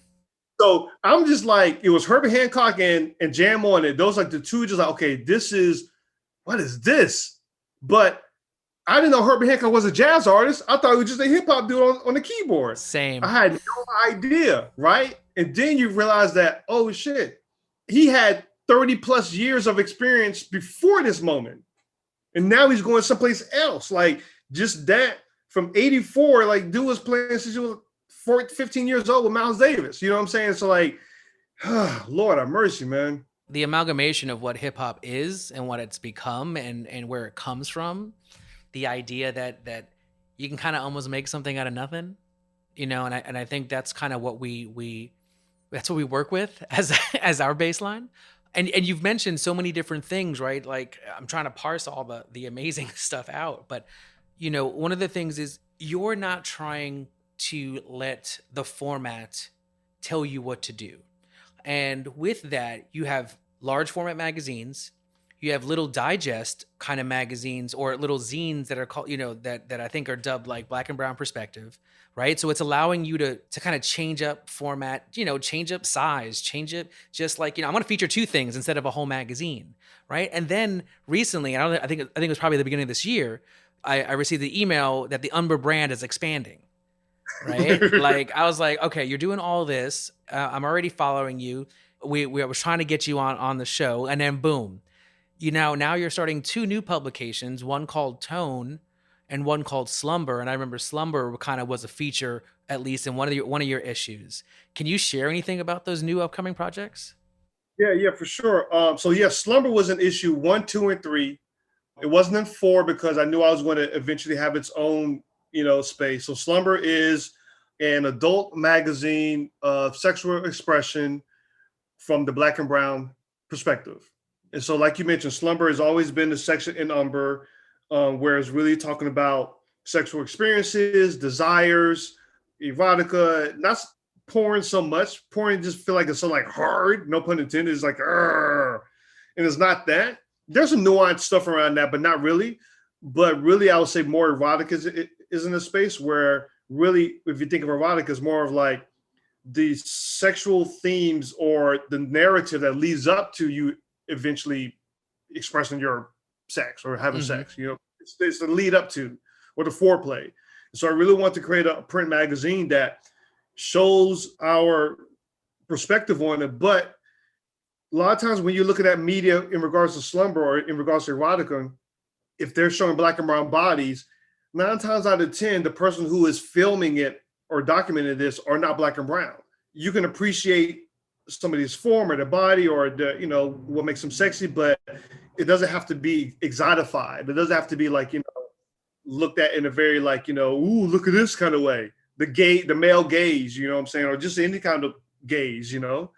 So I'm just like, it was Herbie Hancock and Jam on It. Those like the two, just like, okay, what is this? But I didn't know Herbie Hancock was a jazz artist. I thought he was just a hip hop dude on the keyboard. Same. I had no idea, right? And then you realize that, oh shit, he had 30 plus years of experience before this moment. And now he's going someplace else. Like just that from 84, like dude was playing since he was 15 years old with Miles Davis. You know what I'm saying? So like, Lord have mercy, man. The amalgamation of what hip hop is and what it's become and where it comes from. The idea that you can kind of almost make something out of nothing, and I think that's kind of what we work with as our baseline. And you've mentioned so many different things, right? Like I'm trying to parse all the amazing stuff out, but one of the things is you're not trying to let the format tell you what to do. And with that, you have large format magazines. You have little digest kind of magazines or little zines that are called, that I think are dubbed like Black and Brown Perspective, right? So it's allowing you to kind of change up format, change up size, change it just like, I want to feature 2 things instead of a whole magazine, right? And then recently, I think it was probably the beginning of this year, I received the email that the Umber brand is expanding, right? Like I was like, okay, you're doing all this. I'm already following you. We was trying to get you on the show, and then boom. Now you're starting 2 new publications, one called Tone and one called Slumber. And I remember Slumber kind of was a feature, at least in one of your issues. Can you share anything about those new upcoming projects? Yeah, for sure. So yeah, Slumber was in issue 1, 2, and 3. It wasn't in 4 because I knew I was going to eventually have its own, space. So Slumber is an adult magazine of sexual expression from the Black and brown perspective. And so, like you mentioned, Slumber has always been the section in Umber, where it's really talking about sexual experiences, desires, erotica, not porn so much. Porn just feel like it's so like hard, no pun intended. It's like, "Argh," and it's not that. There's some nuanced stuff around that, but not really. But really, I would say more erotic is in a space where really, if you think of erotic, is more of like the sexual themes or the narrative that leads up to you eventually expressing your sex or having sex. It's the lead up to or the foreplay. So I really want to create a print magazine that shows our perspective on it. But a lot of times when you're looking at media in regards to Slumber or in regards to erotica, if they're showing Black and brown bodies, 9 times out of 10, the person who is filming it or documenting this are not Black and brown. You can appreciate somebody's form or the body or what makes them sexy, but it doesn't have to be exotified. It doesn't have to be like, looked at in a very like, ooh, look at this kind of way. The male gaze, you know what I'm saying? Or just any kind of gaze, And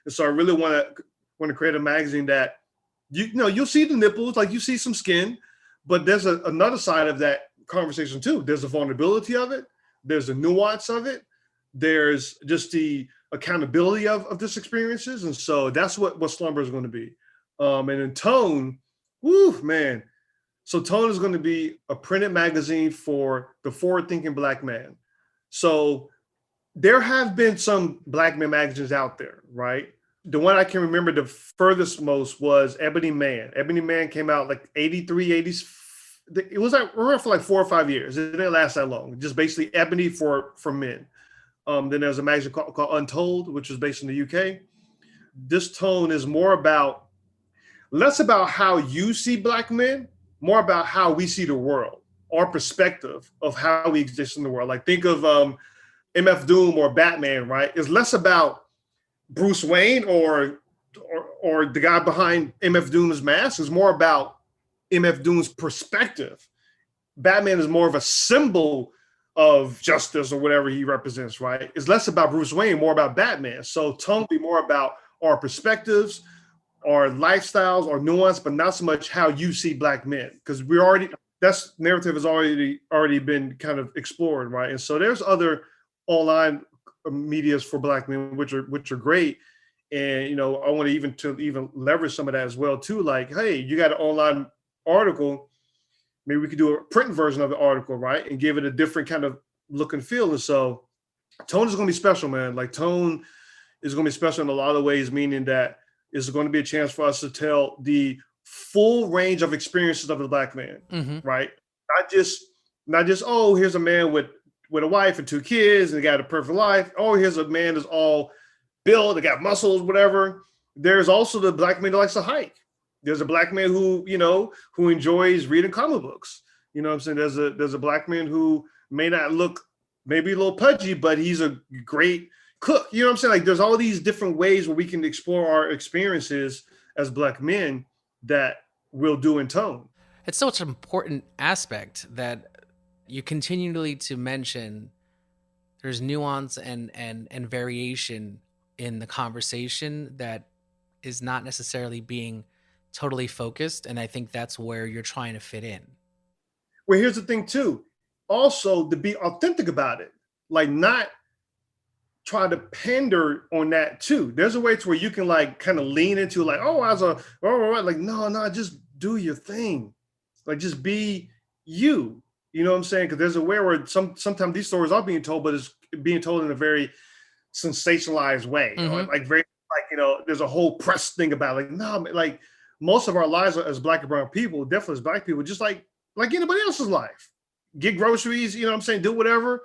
so I really want to create a magazine that, you'll see the nipples, like you see some skin, but there's another side of that conversation too. There's the vulnerability of it. There's the nuance of it. There's just the accountability of this experiences. And so that's what Slumber is going to be. And in Tone, whoo, man. So Tone is going to be a printed magazine for the forward-thinking Black man. So there have been some Black men magazines out there, right? The one I can remember the furthest most was Ebony Man. Ebony Man came out like 83, 80s. It was like around for like 4 or 5 years. It didn't last that long. Just basically Ebony for men. Then there was a magazine called Untold, which was based in the UK. This Tone is less about how you see Black men, more about how we see the world, our perspective of how we exist in the world. Like think of MF Doom or Batman, right? It's less about Bruce Wayne or the guy behind MF Doom's mask. It's more about MF Doom's perspective. Batman is more of a symbol of justice or whatever he represents, right? It's less about Bruce Wayne, more about Batman. So Tone be more about our perspectives, our lifestyles, our nuance, but not so much how you see Black men, because that narrative has already been kind of explored, right? And so there's other online medias for Black men, which are great. And, I want to even leverage some of that as well too. Like, hey, you got an online article, maybe we could do a print version of the article, right? And give it a different kind of look and feel. And so Tone is going to be special, man. Like Tone is going to be special in a lot of ways, meaning that it's going to be a chance for us to tell the full range of experiences of the Black man, right? Not just, oh, here's a man with a wife and 2 kids and got a perfect life. Oh, here's a man that's all built, they got muscles, whatever. There's also the Black man that likes to hike. There's a Black man who enjoys reading comic books. You know what I'm saying? There's a Black man who may not look maybe a little pudgy, but he's a great cook. You know what I'm saying? Like there's all these different ways where we can explore our experiences as Black men that we'll do in Tone. It's such an important aspect that you continually to mention. There's nuance and variation in the conversation that is not necessarily being totally focused. And I think that's where you're trying to fit in. Well, here's the thing too. Also to be authentic about it, like not try to pander on that too. There's a way to where you can like kind of lean into like, like, no, just do your thing. Like just be you. You know what I'm saying? Because there's a way where sometimes these stories are being told, but it's being told in a very sensationalized way. Like very like, there's a whole press thing about it. Like, no, like most of our lives as Black and brown people, definitely as Black people, just like anybody else's life. Get groceries, you know what I'm saying? Do whatever.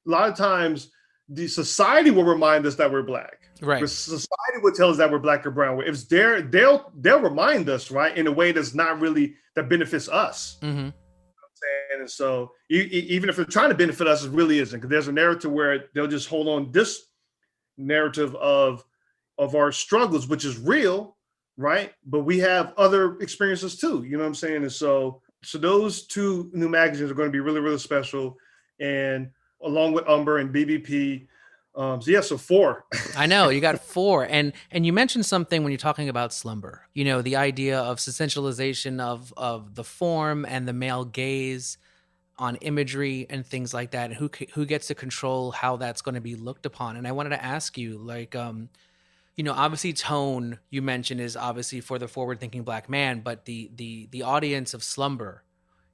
A lot of times the society will remind us that we're Black. Right. The society will tell us that we're Black or brown. If it's there, they'll remind us, right, in a way that's not really that benefits us. Mm-hmm. You know what I'm saying? And so even if they're trying to benefit us, it really isn't, because there's a narrative where they'll just hold on this narrative of our struggles, which is real, right? But we have other experiences too. You know what I'm saying? And so those two new magazines are going to be really, really special, and along with Umber and BBP. So 4. I know you got 4, and you mentioned something when you're talking about Slumber. You know, the idea of essentialization of the form and the male gaze on imagery and things like that, and who gets to control how that's going to be looked upon. And I wanted to ask you, like, obviously tone you mentioned is obviously for the forward-thinking Black man, but the audience of Slumber,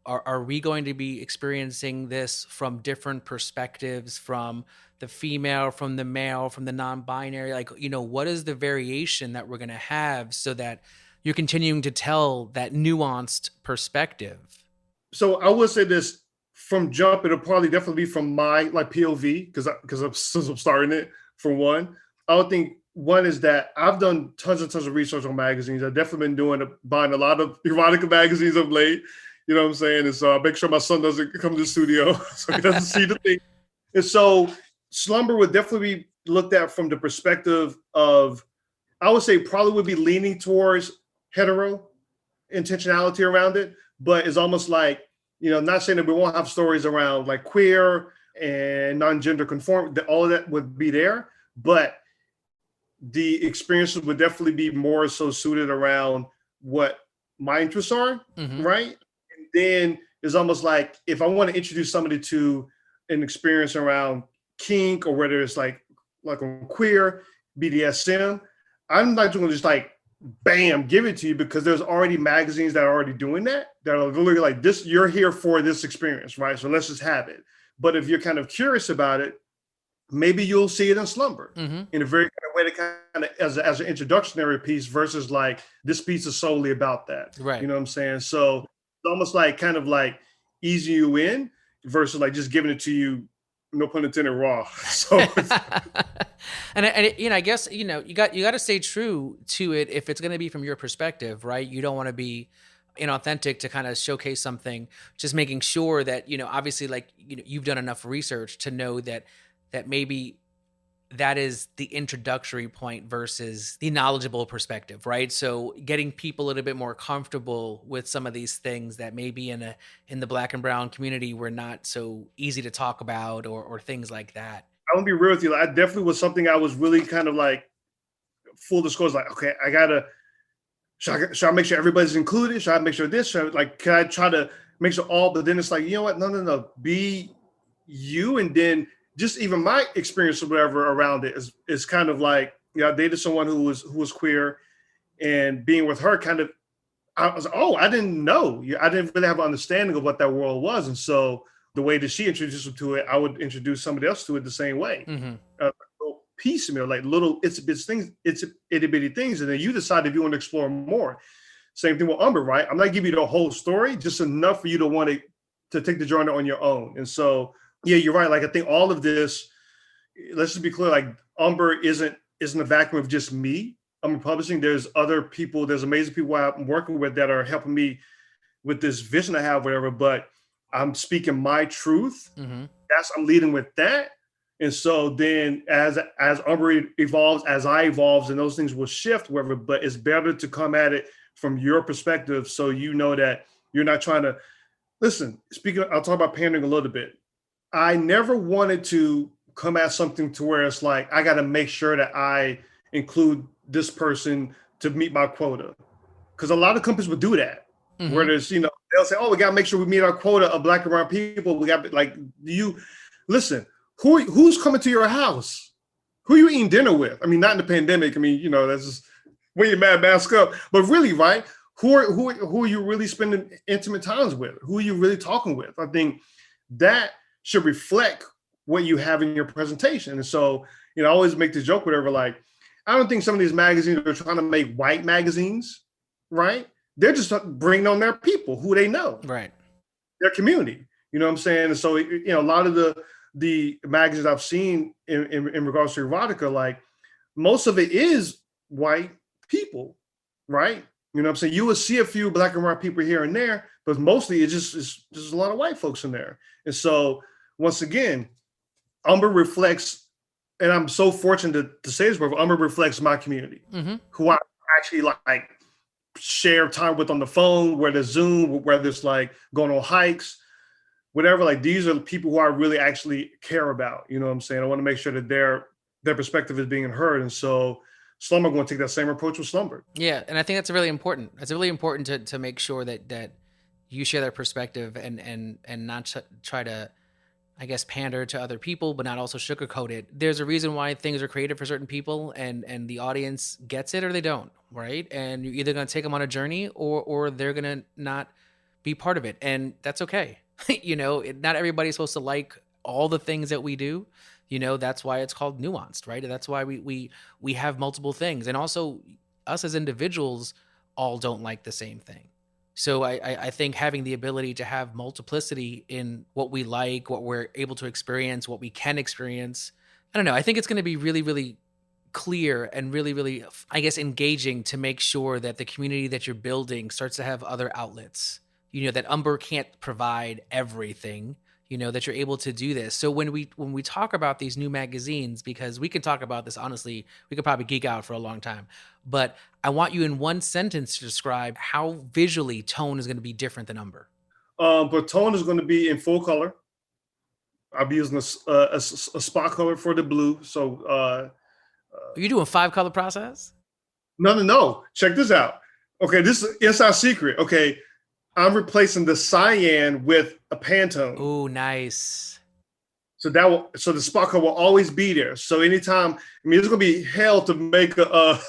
are we going to be experiencing this from different perspectives, from the female, from the male, from the non-binary? Like, what is the variation that we're going to have so that you're continuing to tell that nuanced perspective? So I would say this from jump, it'll probably definitely be from my POV, because since I'm starting it, for one. I would think one is that I've done tons and tons of research on magazines. I've definitely been buying a lot of erotica magazines of late. You know what I'm saying? And so I make sure my son doesn't come to the studio so he doesn't see the thing. And so Slumber would definitely be looked at from the perspective of, I would say probably would be leaning towards hetero intentionality around it, but it's almost like, not saying that we won't have stories around like queer and non-gender conform, that all of that would be there, but the experiences would definitely be more so suited around what my interests are, right? And then it's almost like if I want to introduce somebody to an experience around kink, or whether it's like on queer, BDSM, I'm not going to just bam, give it to you, because there's already magazines that are already doing that are literally like this, you're here for this experience, right? So let's just have it. But if you're kind of curious about it, maybe you'll see it in Slumber in a very kind of way to kind of as an introductionary piece versus like this piece is solely about that. Right. You know what I'm saying? So it's almost like kind of like easing you in versus like just giving it to you, no pun intended, raw. So and I guess, you got to stay true to it if it's going to be from your perspective, right? You don't want to be inauthentic to kind of showcase something, just making sure that, obviously like, you've done enough research to know that maybe that is the introductory point versus the knowledgeable perspective, right? So getting people a little bit more comfortable with some of these things that maybe in the Black and brown community were not so easy to talk about, or things like that. I'm gonna be real with you. I definitely was something I was really kind of like full disclosure, like, okay, should I make sure everybody's included? Should I make sure this? Can I try to make sure all? But then it's like, you know what? No. Be you, and then just even my experience or whatever around it is kind of like, I dated someone who was queer, and being with her kind of, I was, I didn't know. I didn't really have an understanding of what that world was. And so the way that she introduced me to it, I would introduce somebody else to it the same way. Piecemeal, like little itty bitty things. And then you decide if you want to explore more. Same thing with Umber, right? I'm not giving you the whole story, just enough for you to want to take the journey on your own. And so, yeah, you're right. Like, I think all of this, let's just be clear, like Umber isn't a vacuum of just me. Umber Publishing, there's other people, there's amazing people I'm working with that are helping me with this vision I have, whatever, but I'm speaking my truth. I'm leading with that. And so then as Umber evolves, as I evolves, and those things will shift, whatever, but it's better to come at it from your perspective. So you know that you're not trying to, listen, I'll talk about pandering a little bit. I never wanted to come at something to where it's like, I got to make sure that I include this person to meet my quota. Because a lot of companies would do that. Where there's, they'll say, we got to make sure we meet our quota of Black and brown people. We got, like, listen, who's coming to your house? Who are you eating dinner with? I mean, not in the pandemic. I mean, that's just when you're mad, mask up. But really, right? Who are you really spending intimate times with? Who are you really talking with? I think that should reflect what you have in your presentation. And so, I always make this joke, whatever, like, I don't think some of these magazines are trying to make white magazines, right? They're just bringing on their people who they know, right? Their community. You know what I'm saying? And so, a lot of the magazines I've seen in regards to erotica, like most of it is white people, right? You know what I'm saying? You will see a few Black and brown people here and there, but mostly it's just a lot of white folks in there. And so once again, Umber reflects, and I'm so fortunate to say this, but Umber reflects my community, who I actually like share time with on the phone, whether it's Zoom, whether it's like going on hikes, whatever. Like these are the people who I really actually care about. You know what I'm saying? I want to make sure that their perspective is being heard. And so Slumber going to take that same approach with Slumber. Yeah, and I think that's really important. It's really important to make sure that you share their perspective and not try to, I guess, pander to other people, but not also sugarcoat it. There's a reason why things are created for certain people, and the audience gets it or they don't, right? And you're either going to take them on a journey or they're going to not be part of it, and that's okay. Not everybody's supposed to like all the things that we do. That's why it's called nuanced, right? That's why we have multiple things, and also us as individuals all don't like the same thing. So I think having the ability to have multiplicity in what we like, what we're able to experience, what we can experience, I don't know. I think it's going to be really, really clear and really, really, I guess, engaging to make sure that the community that you're building starts to have other outlets. That Umber can't provide everything. That you're able to do this. So when we talk about these new magazines, because we can talk about this, honestly, we could probably geek out for a long time, but I want you in one sentence to describe how visually Tone is going to be different than Umber. But Tone is going to be in full color. I'll be using a spot color for the blue. So are you doing 5-color process? No. Check this out. Okay, this is inside secret. Okay, I'm replacing the cyan with a Pantone. Oh, nice. So the spot color will always be there. So anytime, it's gonna be hell to make to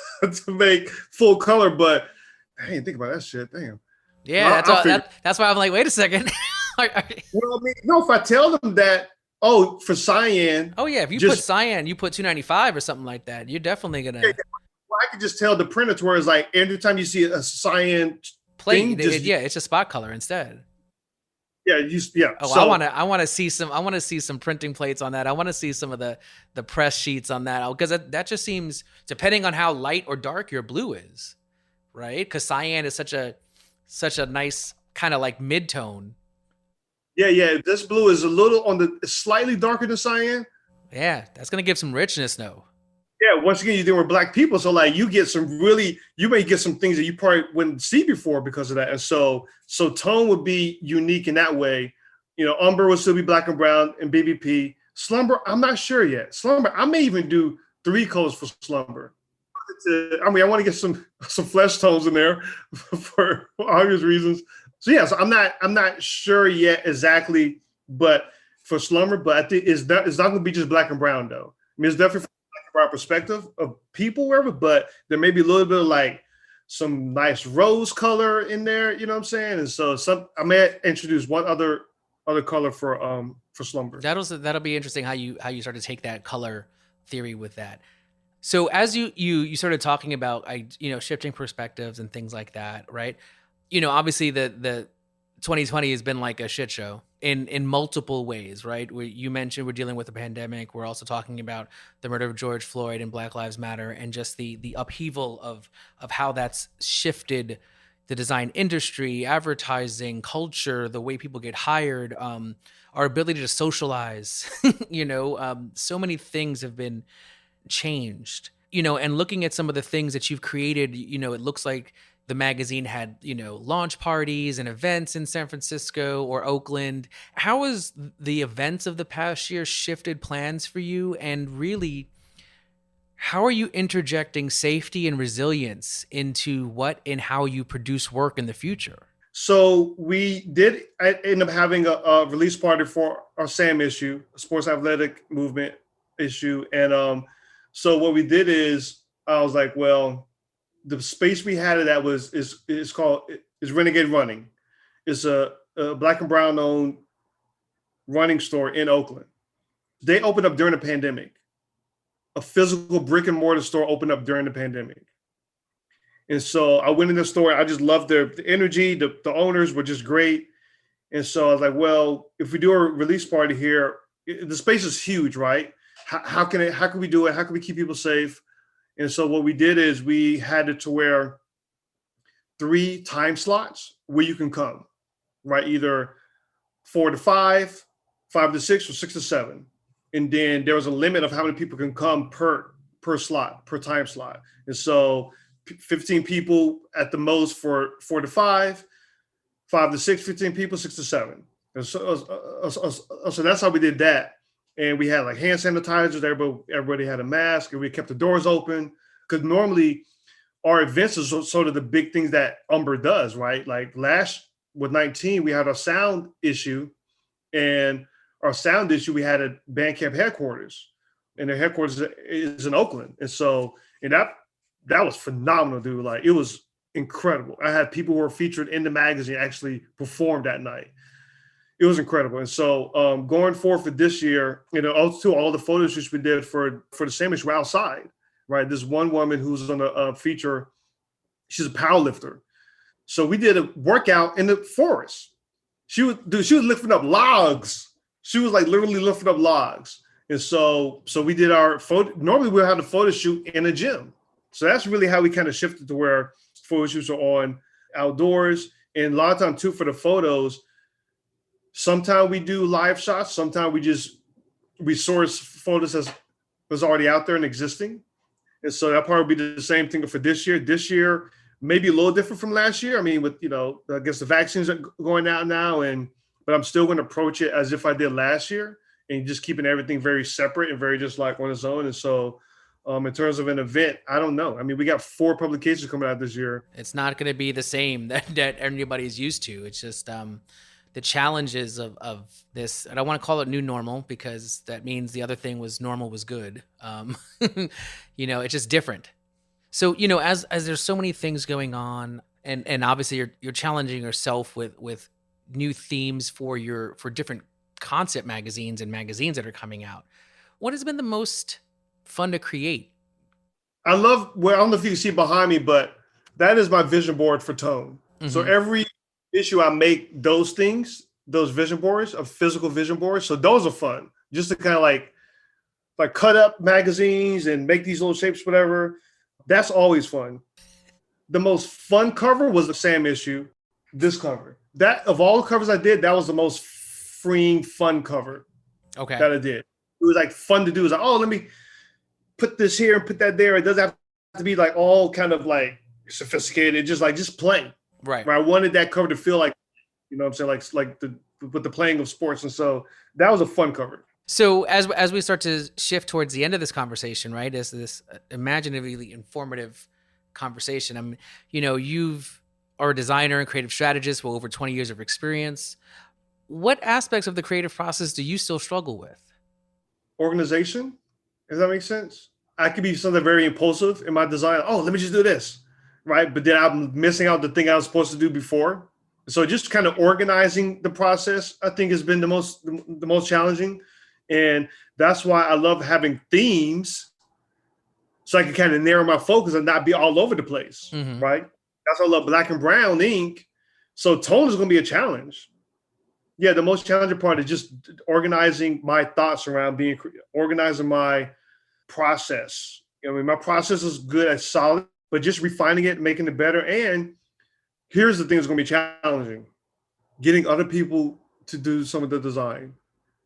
make full color, but I didn't think about that shit. Damn. Yeah, that's why I'm like, wait a second. Well, if I tell them that, for cyan. Oh yeah, if you put cyan, you put 295 or something like that. You're definitely gonna. Yeah, well, I could just tell the printer to where it's like every time you see a cyan plate, it's a spot color instead. Yeah, Oh, so, I want to see some printing plates on that. I want to see some of the press sheets on that, because that just seems, depending on how light or dark your blue is, right? Because cyan is such a nice kind of like mid-tone. Yeah. This blue is a little on the slightly darker than cyan. Yeah, that's gonna give some richness, though. Yeah, once again, you're dealing with Black people, so like you may get some things that you probably wouldn't see before because of that. And so Tone would be unique in that way. Umber would still be black and brown and BBP. Slumber, I'm not sure yet. Slumber, I may even do 3 colors for Slumber. I want to get some flesh tones in there for obvious reasons. So yeah, so I'm not sure yet exactly, but for Slumber, but I think it's not going to be just black and brown though. It's definitely from our perspective of people, wherever, but there may be a little bit of like some nice rose color in there, you know what I'm saying? And so I may introduce one other color for Slumber. That'll be interesting how you start to take that color theory with that. So as you started talking about shifting perspectives and things like that, right? Obviously the 2020 has been like a shit show in multiple ways, right? You mentioned we're dealing with a pandemic. We're also talking about the murder of George Floyd and Black Lives Matter, and just the upheaval of how that's shifted the design industry, advertising, culture, the way people get hired, our ability to socialize. So many things have been changed. And looking at some of the things that you've created, it looks like the magazine had, launch parties and events in San Francisco or Oakland. How has the events of the past year shifted plans for you? And really, how are you interjecting safety and resilience into what and how you produce work in the future? So we did end up having a release party for our SAM issue, Sports Athletic Movement issue. And so what we did is I was like, well, the space we had it at is called Renegade Running. It's a black and brown owned running store in Oakland. They opened up during the pandemic. A physical brick and mortar store opened up during the pandemic. And so I went in the store. I just loved the energy. The owners were just great. And so I was like, well, if we do a release party here, the space is huge, right? How can we do it? How can we keep people safe? And so what we did is we had it to where 3 time slots where you can come. right? Either 4 to 5, 5 to 6, or 6 to 7. And then there was a limit of how many people can come per slot, per time slot. And so 15 people at the most for 4 to 5, 5 to 6, 15 people, 6 to 7. And so that's how we did that. And we had like hand sanitizers. Everybody had a mask, and we kept the doors open, because normally our events is sort of the big things that Umber does, right? Like with 19, we had a sound issue, and our sound issue, we had at Bandcamp headquarters, and their headquarters is in Oakland. And so, and that was phenomenal, dude. Like, it was incredible. I had people who were featured in the magazine actually perform that night. It was incredible. And so going forward for this year, also all the photo shoots we did for the same issue were outside, right? This one woman who's on a feature, she's a power lifter. So we did a workout in the forest. She was lifting up logs. She was like literally lifting up logs. And so we did our photo. Normally we'll have the photo shoot in a gym. So that's really how we kind of shifted to where photo shoots are on outdoors. And a lot of time too, for the photos, sometimes we do live shots. Sometimes we source photos as was already out there and existing. And so that probably be the same thing for this year. This year, maybe a little different from last year. I mean, with, I guess the vaccines are going out now, but I'm still going to approach it as if I did last year, and just keeping everything very separate and very just like on its own. And so in terms of an event, I don't know. I mean, we got 4 publications coming out this year. It's not going to be the same that everybody's used to. It's just the challenges of this. I don't want to call it new normal, because that means the other thing was normal was good. It's just different. So, as there's so many things going on, and obviously you're challenging yourself with new themes for different concept magazines and magazines that are coming out. What has been the most fun to create? I don't know if you can see behind me, but that is my vision board for Tone. Mm-hmm. So every issue I make those things, those vision boards, of physical vision boards. So those are fun, just to kind of like cut up magazines and make these little shapes, whatever. That's always fun. The most fun cover was the Sam issue, this cover. That, of all the covers I did, that was the most freeing fun cover that I did. It was like fun to do. It was like, oh, let me put this here and put that there. It doesn't have to be like all kind of like sophisticated, just play. Right. I wanted that cover to feel like, what I'm saying, like with the playing of sports. And so that was a fun cover. So as we start to shift towards the end of this conversation, right, as this imaginatively informative conversation, you are a designer and creative strategist with over 20 years of experience. What aspects of the creative process do you still struggle with? Organization. Does that make sense? I could be something very impulsive in my design. Oh, let me just do this, right? But then I'm missing out the thing I was supposed to do before. So just kind of organizing the process, I think, has been the most challenging. And that's why I love having themes, so I can kind of narrow my focus and not be all over the place, mm-hmm. right? That's why I love black and brown ink. So tone is going to be a challenge. Yeah, the most challenging part is just organizing my thoughts around organizing my process. My process is good and solid, but just refining it, making it better. And here's the thing that's going to be challenging: getting other people to do some of the design.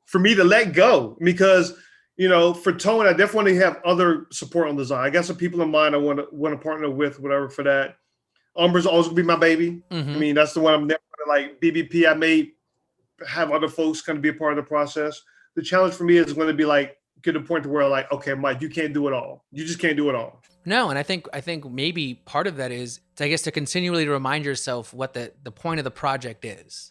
For me to let go, because, for Tone, I definitely have other support on design. I got some people in mind I want to partner with, whatever, for that. Umber's always going to be my baby. Mm-hmm. I mean, that's the one I'm never going to like. BBP, I may have other folks kind of be a part of the process. The challenge for me is going to be like, get to the point to where like, okay, Mike, you can't do it all. You just can't do it all. No, and I think maybe part of that is, I guess, to continually remind yourself what the point of the project is.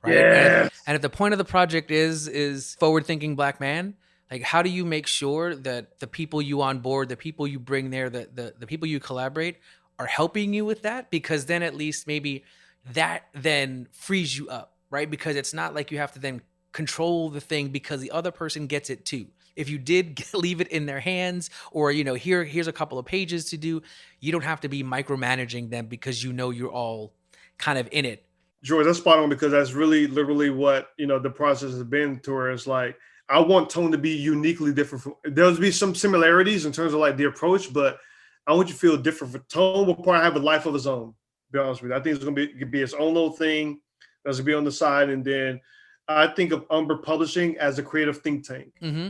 Right. Yes. And if the point of the project is forward-thinking Black man, like, how do you make sure that the people you onboard, the people you bring there, the people you collaborate are helping you with that? Because then at least maybe that then frees you up, right? Because it's not like you have to then control the thing because the other person gets it too. If you did leave it in their hands, or, here's a couple of pages to do, you don't have to be micromanaging them because you're all kind of in it. George, that's spot on, because that's really literally what, the process has been to where it's like, I want Tone to be uniquely different. There'll be some similarities in terms of like the approach, but I want you to feel different. For Tone will probably have a life of his own, to be honest with you. I think it's going to be its own little thing. That's gonna be on the side. And then I think of Umber Publishing as a creative think tank. Mm-hmm.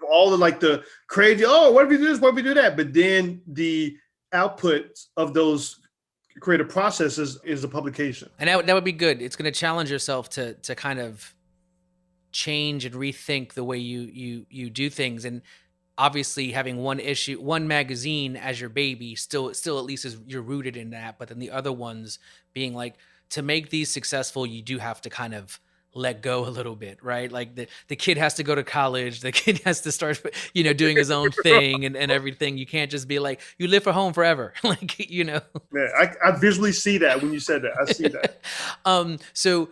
All the like the crazy, oh, what if we do this? What if we do that? But then the output of those creative processes is a publication. And that would be good. It's going to challenge yourself to kind of change and rethink the way you do things. And obviously having one magazine as your baby, still at least you're rooted in that. But then the other ones being like, to make these successful, you do have to kind of let go a little bit, right? Like the kid has to go to college. The kid has to start, doing his own thing and everything. You can't just be like, you live for home forever. Like, Man, I visually see that when you said that. I see that. So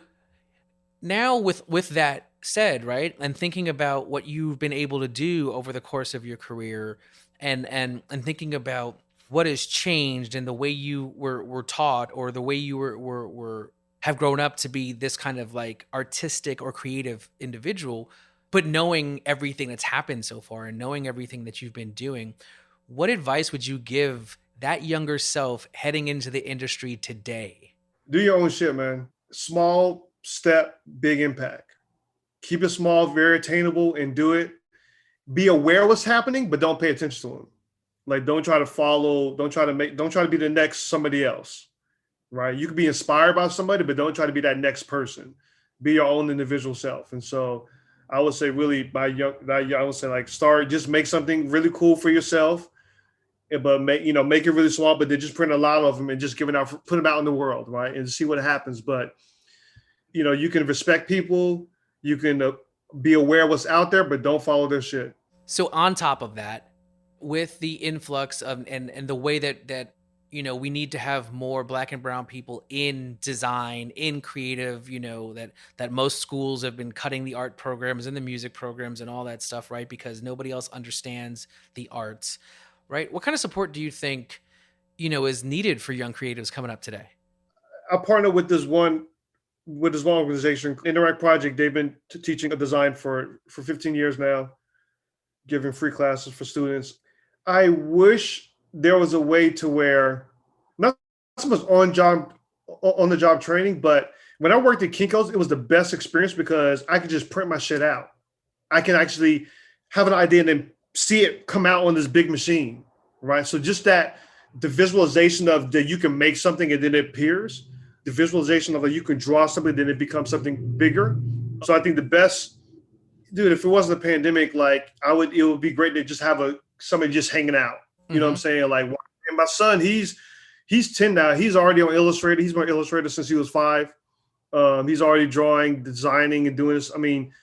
now with that said, right, and thinking about what you've been able to do over the course of your career and thinking about what has changed and the way you were taught or the way you were have grown up to be this kind of like artistic or creative individual, but knowing everything that's happened so far and knowing everything that you've been doing, what advice would you give that younger self heading into the industry today? Do your own shit, man. Small step, big impact. Keep it small, very attainable, and do it. Be aware of what's happening, but don't pay attention to them. Like, don't try to follow, don't try to be the next somebody else. Right? You can be inspired by somebody, but don't try to be that next person. Be your own individual self. And so I would say really I would say like just make something really cool for yourself, but make it really small, but then just print a lot of them and just put them out in the world, right? And see what happens. But, you can respect people, you can be aware of what's out there, but don't follow their shit. So on top of that, with the influx of, and the way that we need to have more Black and brown people in design, in creative, that most schools have been cutting the art programs and the music programs and all that stuff, right? Because nobody else understands the arts, right? What kind of support do you think, is needed for young creatives coming up today? I partner with this one organization, Interact Project. They've been teaching a design for 15 years now, giving free classes for students. I wish there was a way to where not so much on the job training, but when I worked at Kinko's, it was the best experience because I could just print my shit out. I can actually have an idea and then see it come out on this big machine, right? So just the visualization of that you can make something and then it appears, the visualization of that you can draw something, then it becomes something bigger. So I think the best, dude, if it wasn't a pandemic, like it would be great to just have somebody just hanging out. You know what I'm saying? Like, and my son, he's 10 now. He's already on Illustrator. He's been on Illustrator since he was 5. He's already drawing, designing, and doing this. I mean,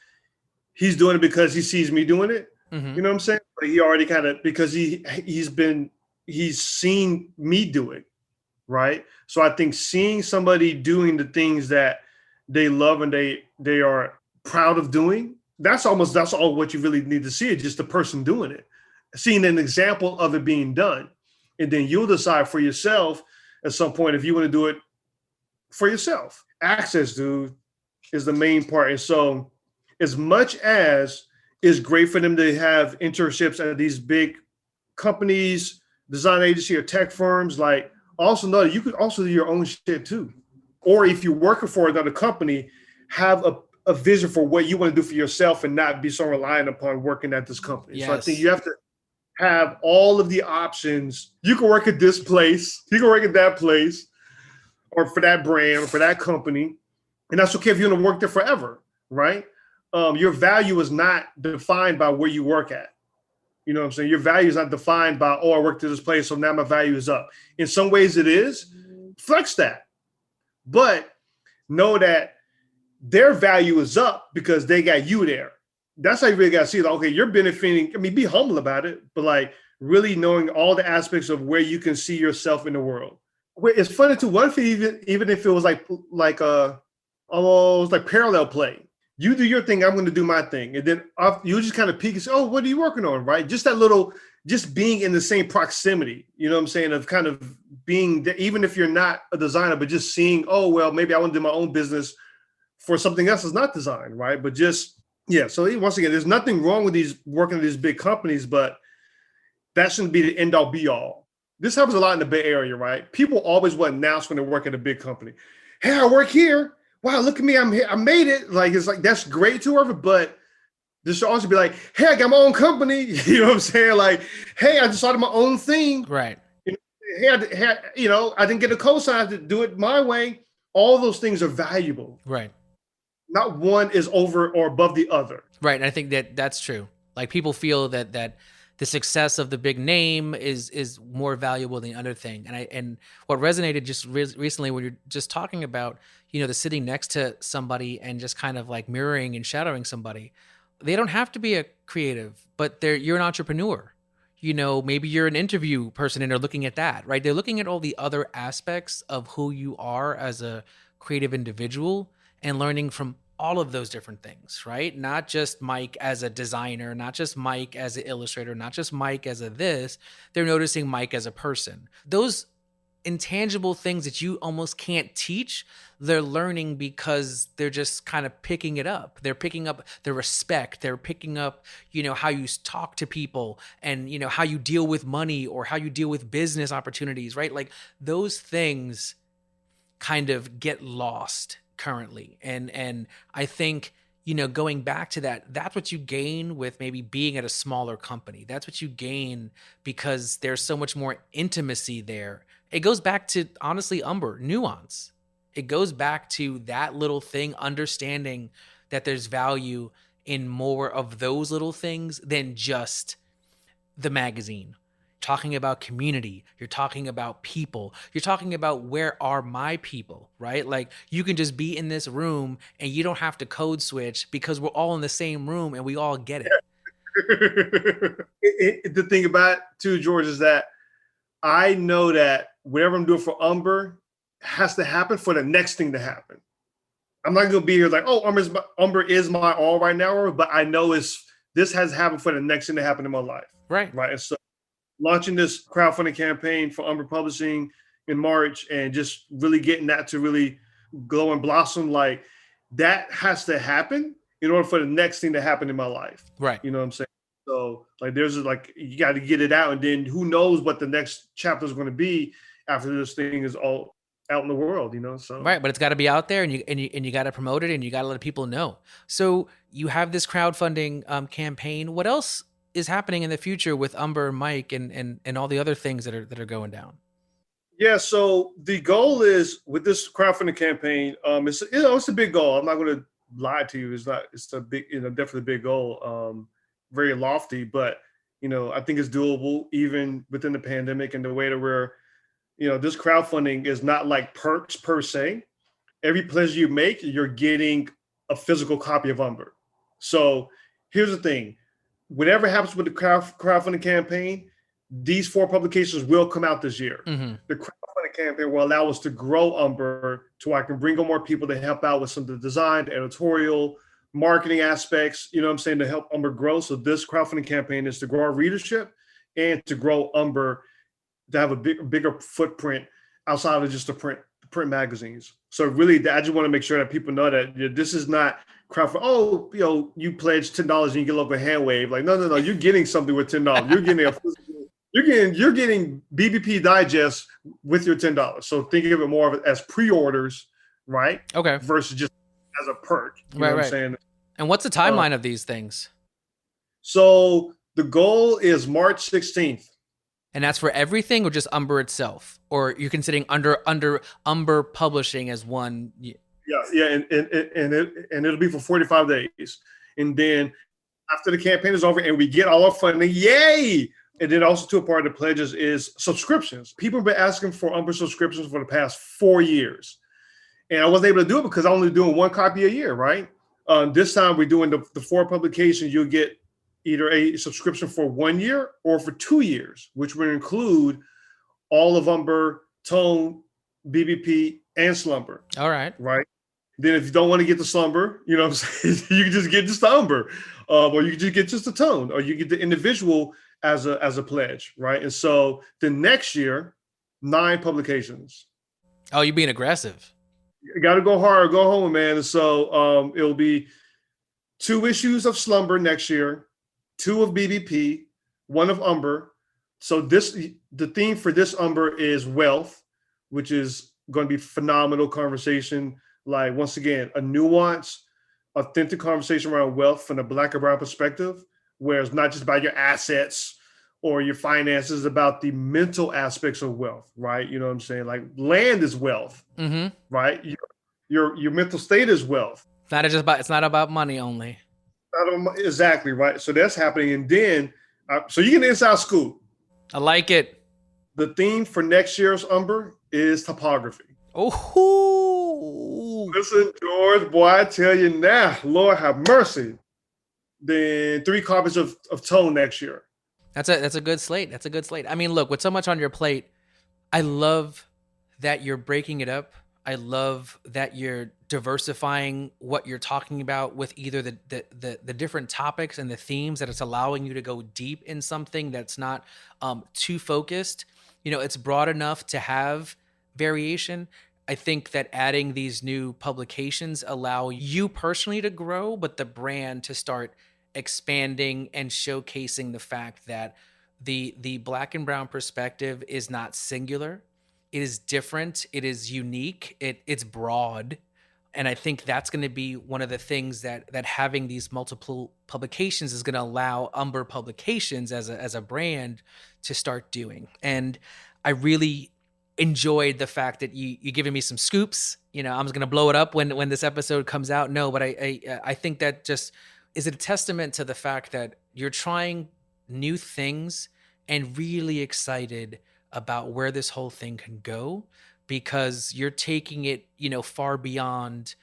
he's doing it because he sees me doing it. Mm-hmm. You know what I'm saying? But he already kind of, because he's seen me do it, right? So I think seeing somebody doing the things that they love and they are proud of doing, that's all what you really need to see, is just the person doing it. Seeing an example of it being done. And then you'll decide for yourself at some point if you want to do it for yourself. Access, dude, is the main part. And so as much as it's great for them to have internships at these big companies, design agency or tech firms, like also know that you could also do your own shit too. Or if you're working for another company, have a vision for what you want to do for yourself and not be so reliant upon working at this company. Yes. So I think you have to have all of the options. You can work at this place, you can work at that place, or for that brand, or for that company. And that's okay if you want to work there forever, right? Your value is not defined by where you work at. You know what I'm saying? Your value is not defined by, I worked at this place, so now my value is up. In some ways it is. Flex that. But know that their value is up because they got you there. That's how you really got to see it. Okay, you're benefiting. I mean, be humble about it, but like really knowing all the aspects of where you can see yourself in the world. It's funny too. What if even if it was almost like parallel play? You do your thing, I'm going to do my thing, and then you just kind of peek and say, "Oh, what are you working on?" Right? Just that little, just being in the same proximity. You know what I'm saying? Of kind of being, even if you're not a designer, but just seeing, oh well, maybe I want to do my own business for something else that's not design, right? But just. Yeah. So once again, there's nothing wrong with working at these big companies, but that shouldn't be the end all be all. This happens a lot in the Bay Area, right? People always want to announce when they work at a big company. Hey, I work here. wow, look at me, I'm here, I made it. Like, it's like, that's great to her, but this should also be like, hey, I got my own company. You know what I'm saying? Like, hey, I just started my own thing. Right. You know, hey, I didn't get a cosign to do it my way. All those things are valuable. Right. Not one is over or above the other. Right. And I think that that's true. Like people feel that the success of the big name is more valuable than the other thing. And what resonated just recently when you're just talking about, the sitting next to somebody and just kind of like mirroring and shadowing somebody. They don't have to be a creative, but you're an entrepreneur. Maybe you're an interview person and they're looking at that, right? They're looking at all the other aspects of who you are as a creative individual and learning from all of those different things, right? Not just Mike as a designer, not just Mike as an illustrator, not just Mike as a this. They're noticing Mike as a person. Those intangible things that you almost can't teach, they're learning because they're just kind of picking it up. They're picking up the respect. They're picking up, how you talk to people and, how you deal with money or how you deal with business opportunities, right? Like those things kind of get lost currently. And I think, going back to that's what you gain with maybe being at a smaller company. That's what you gain because there's so much more intimacy there. It goes back to, honestly, Umber, nuance. It goes back to that little thing, understanding that there's value in more of those little things than just the magazine. Talking about community, you're talking about people, you're talking about where are my people, right? Like you can just be in this room and you don't have to code switch because we're all in the same room and we all get it. The thing about it too, George, is that I know that whatever I'm doing for Umber has to happen for the next thing to happen. I'm not going to be here like, oh, Umber is my all right now, but I know this has happened for the next thing to happen in my life. Right. Right. And so launching this crowdfunding campaign for Umber Publishing in March and just really getting that to really glow and blossom, like that has to happen in order for the next thing to happen in my life. Right. You know what I'm saying? So like there's like you got to get it out, and then who knows what the next chapter is going to be after this thing is all out in the world, So right, but it's got to be out there, and you got to promote it, and you got to let people know. So you have this crowdfunding campaign. What else is happening in the future with Umber, Mike, and all the other things that are going down? Yeah, so the goal is with this crowdfunding campaign, it's a big goal. I'm not going to lie to you. It's a big, definitely a big goal. Very lofty, but I think it's doable even within the pandemic and the way that we're, this crowdfunding is not like perks per se. Every pledge you make, you're getting a physical copy of Umber. So here's the thing. Whatever happens with the crowdfunding campaign, these 4 publications will come out this year. Mm-hmm. The crowdfunding campaign will allow us to grow Umber to where I can bring on more people to help out with some of the design, the editorial, marketing aspects, to help Umber grow. So this crowdfunding campaign is to grow our readership and to grow Umber to have a bigger footprint outside of just the print magazines. So really, I just want to make sure that people know that this is not crowdfunding. Oh, you pledge $10 and you get a local hand wave. Like, no. You're getting something with $10. You're getting a physical. You're getting BBP Digest with your $10. So think of it more of it as pre-orders, right? Okay. Versus just as a perk. You know what I'm saying? And what's the timeline of these things? So the goal is March 16th. And that's for everything or just Umber itself? Or you're considering under Umber Publishing as one? Yeah, and it'll be for 45 days. And then after the campaign is over and we get all our funding, yay! And then also to a part of the pledges is subscriptions. People have been asking for Umber subscriptions for the past 4 years. And I wasn't able to do it because I'm only doing 1 copy a year, right? This time we're doing the 4 publications. You'll get either a subscription for 1 year or for 2 years, which will include all of Umber, Tone, BBP, and Slumber. All right. Right. Then if you don't want to get the Slumber, you know what I'm saying, you can just get just the Umber, or you can just get just the Tone, or you get the individual as a pledge, right? And so the next year, 9 publications. Oh, you're being aggressive. You got to go hard or go home, man. And so it'll be 2 issues of Slumber next year, 2 of BBP, 1 of Umber. So the theme for this Umber is wealth, which is going to be phenomenal conversation like, once again, a nuanced, authentic conversation around wealth from the Black and brown perspective, where it's not just about your assets or your finances, about the mental aspects of wealth, right? You know what I'm saying? Like, land is wealth, right? Your mental state is wealth. It's not about money only. Exactly, right. So that's happening. And then, so you get an inside scoop. I like it. The theme for next year's Umber is topography. Oh, listen, George, boy, I tell you now, Lord have mercy. Then 3 carpets of tone next year. That's a good slate. That's a good slate. I mean, look, with so much on your plate, I love that you're breaking it up. I love that you're diversifying what you're talking about with either the different topics and the themes, that it's allowing you to go deep in something that's not too focused. You know, it's broad enough to have variation. I think that adding these new publications allow you personally to grow, but the brand to start expanding and showcasing the fact that the Black and brown perspective is not singular. It is different. It is unique. It's broad. And I think that's going to be one of the things that having these multiple publications is going to allow Umber Publications as a brand to start doing. And I really enjoyed the fact that you giving me some scoops. You know, I'm just going to blow it up when this episode comes out. No, but I think that just is a testament to the fact that you're trying new things and really excited about where this whole thing can go, because you're taking it, you know, far beyond,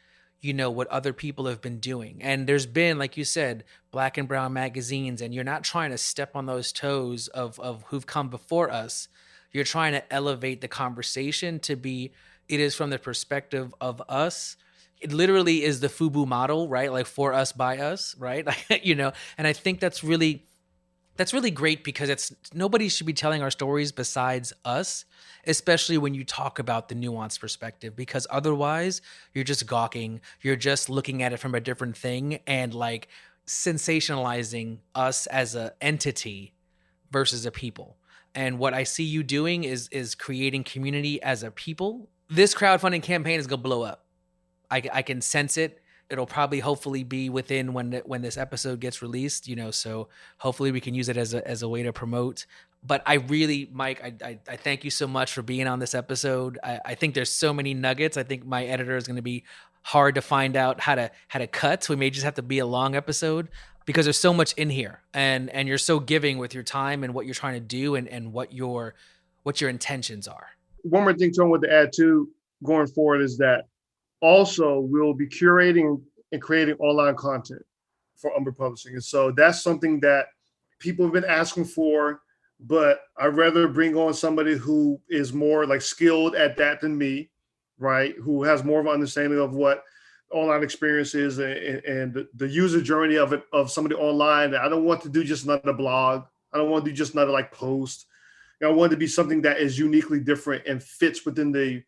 you know, what other people have been doing. And there's been, like you said, Black and brown magazines, and you're not trying to step on those toes of who've come before us. You're trying to elevate the conversation to be, it is from the perspective of us. It literally is the FUBU model, right? Like, for us, by us, right? You know, and I think that's really great, because nobody should be telling our stories besides us, especially when you talk about the nuanced perspective, because otherwise you're just gawking, you're just looking at it from a different thing and like sensationalizing us as an entity versus a people. And what I see you doing is creating community as a people. This crowdfunding campaign is going to blow up. I can sense it. It'll probably hopefully be within when this episode gets released, you know, so hopefully we can use it as a way to promote. But I really, Mike, I thank you so much for being on this episode. I think there's so many nuggets. I think my editor is going to be hard to find out how to cut. So we may just have to be a long episode, because there's so much in here, and you're so giving with your time and what you're trying to do and what your intentions are. One more thing, Tony, to add to going forward is that also we'll be curating and creating online content for Umber Publishing. And so that's something that people have been asking for, but I'd rather bring on somebody who is more like skilled at that than me, right? Who has more of an understanding of what online experience is and the user journey of it, of somebody online. I don't want to do just another blog. I don't want to do just another like post. You know, I want it to be something that is uniquely different and fits within the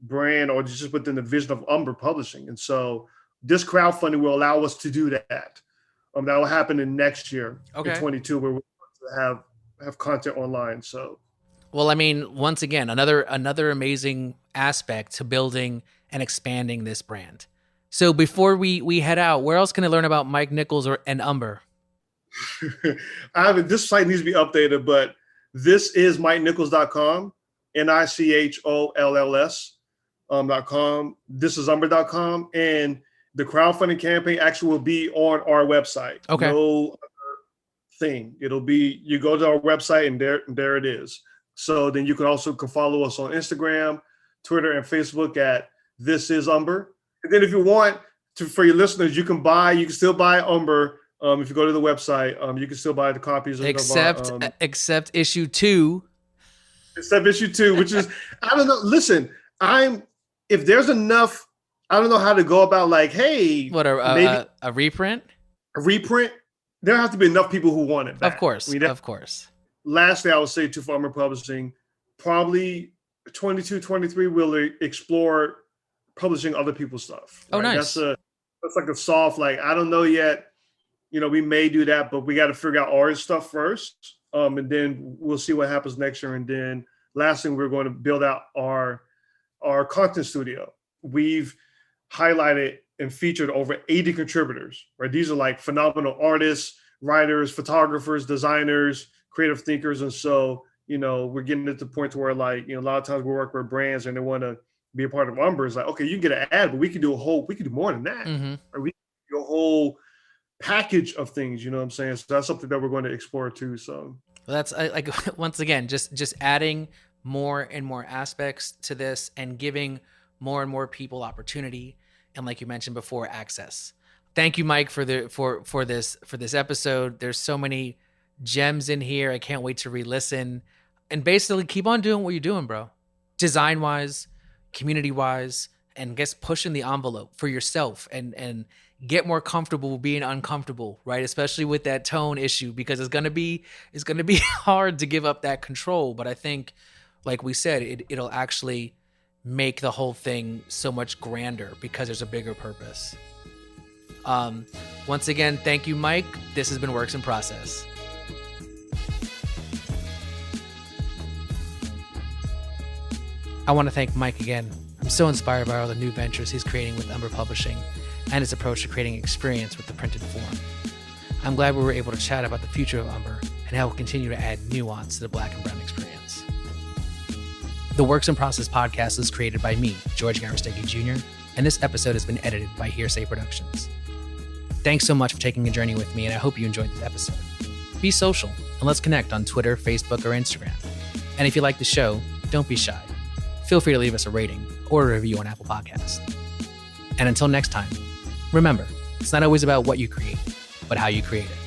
brand or just within the vision of Umber Publishing. And so this crowdfunding will allow us to do that. That will happen in next year, in 22, where we're going to have content online. So, well, I mean, once again, another amazing aspect to building and expanding this brand. So before we head out, where else can I learn about Mike Nicholls and Umber? This site needs to be updated, but this is MikeNicholls.com, NICHOLLS.com. This is Umber.com, and the crowdfunding campaign actually will be on our website. Okay. No other thing. It'll be, you go to our website and there it is. So then you can also follow us on Instagram, Twitter, and Facebook at This Is Umber. And then if you want to, for your listeners, you can still buy Umber. If you go to the website, you can still buy the copies. Except issue 2. Except issue 2, which is, I don't know. Listen, if there's enough, I don't know how to go about like, hey, what a reprint? A reprint. There have to be enough people who want it back. Of course, of course. Lastly, I would say to Umber Publishing, probably 22, 23, we'll explore publishing other people's stuff. Right? Oh, nice. That's like a soft, like, I don't know yet. You know, we may do that, but we got to figure out our stuff first. And then we'll see what happens next year. And then last thing, we're going to build out our content studio. We've highlighted and featured over 80 contributors, right? These are like phenomenal artists, writers, photographers, designers, creative thinkers. And so, we're getting to the point where like, a lot of times we work with brands and they want to be a part of Umber. It's like, okay, you can get an ad, but we can do more than that. Mm-hmm. Right? We can do a whole package of things, you know what I'm saying? So that's something that we're going to explore too. So that's like, once again, just adding more and more aspects to this and giving more and more people opportunity. And like you mentioned before, access. Thank you, Mike, for this episode. There's so many gems in here. I can't wait to re-listen and basically keep on doing what you're doing, bro. Design wise, community wise, and guess pushing the envelope for yourself and get more comfortable being uncomfortable, right? Especially with that tone issue, because it's gonna be hard to give up that control. But I think, like we said, it'll actually make the whole thing so much grander because there's a bigger purpose. Once again, thank you, Mike. This has been Works in Process. I want to thank Mike again. I'm so inspired by all the new ventures he's creating with Umber Publishing and his approach to creating experience with the printed form. I'm glad we were able to chat about the future of Umber and how we'll continue to add nuance to the Black and Brown experience. The Works in Process podcast is created by me, George Garristegui Jr., and this episode has been edited by Hearsay Productions. Thanks so much for taking a journey with me, and I hope you enjoyed this episode. Be social, and let's connect on Twitter, Facebook, or Instagram. And if you like the show, don't be shy. Feel free to leave us a rating or a review on Apple Podcasts. And until next time, remember, it's not always about what you create, but how you create it.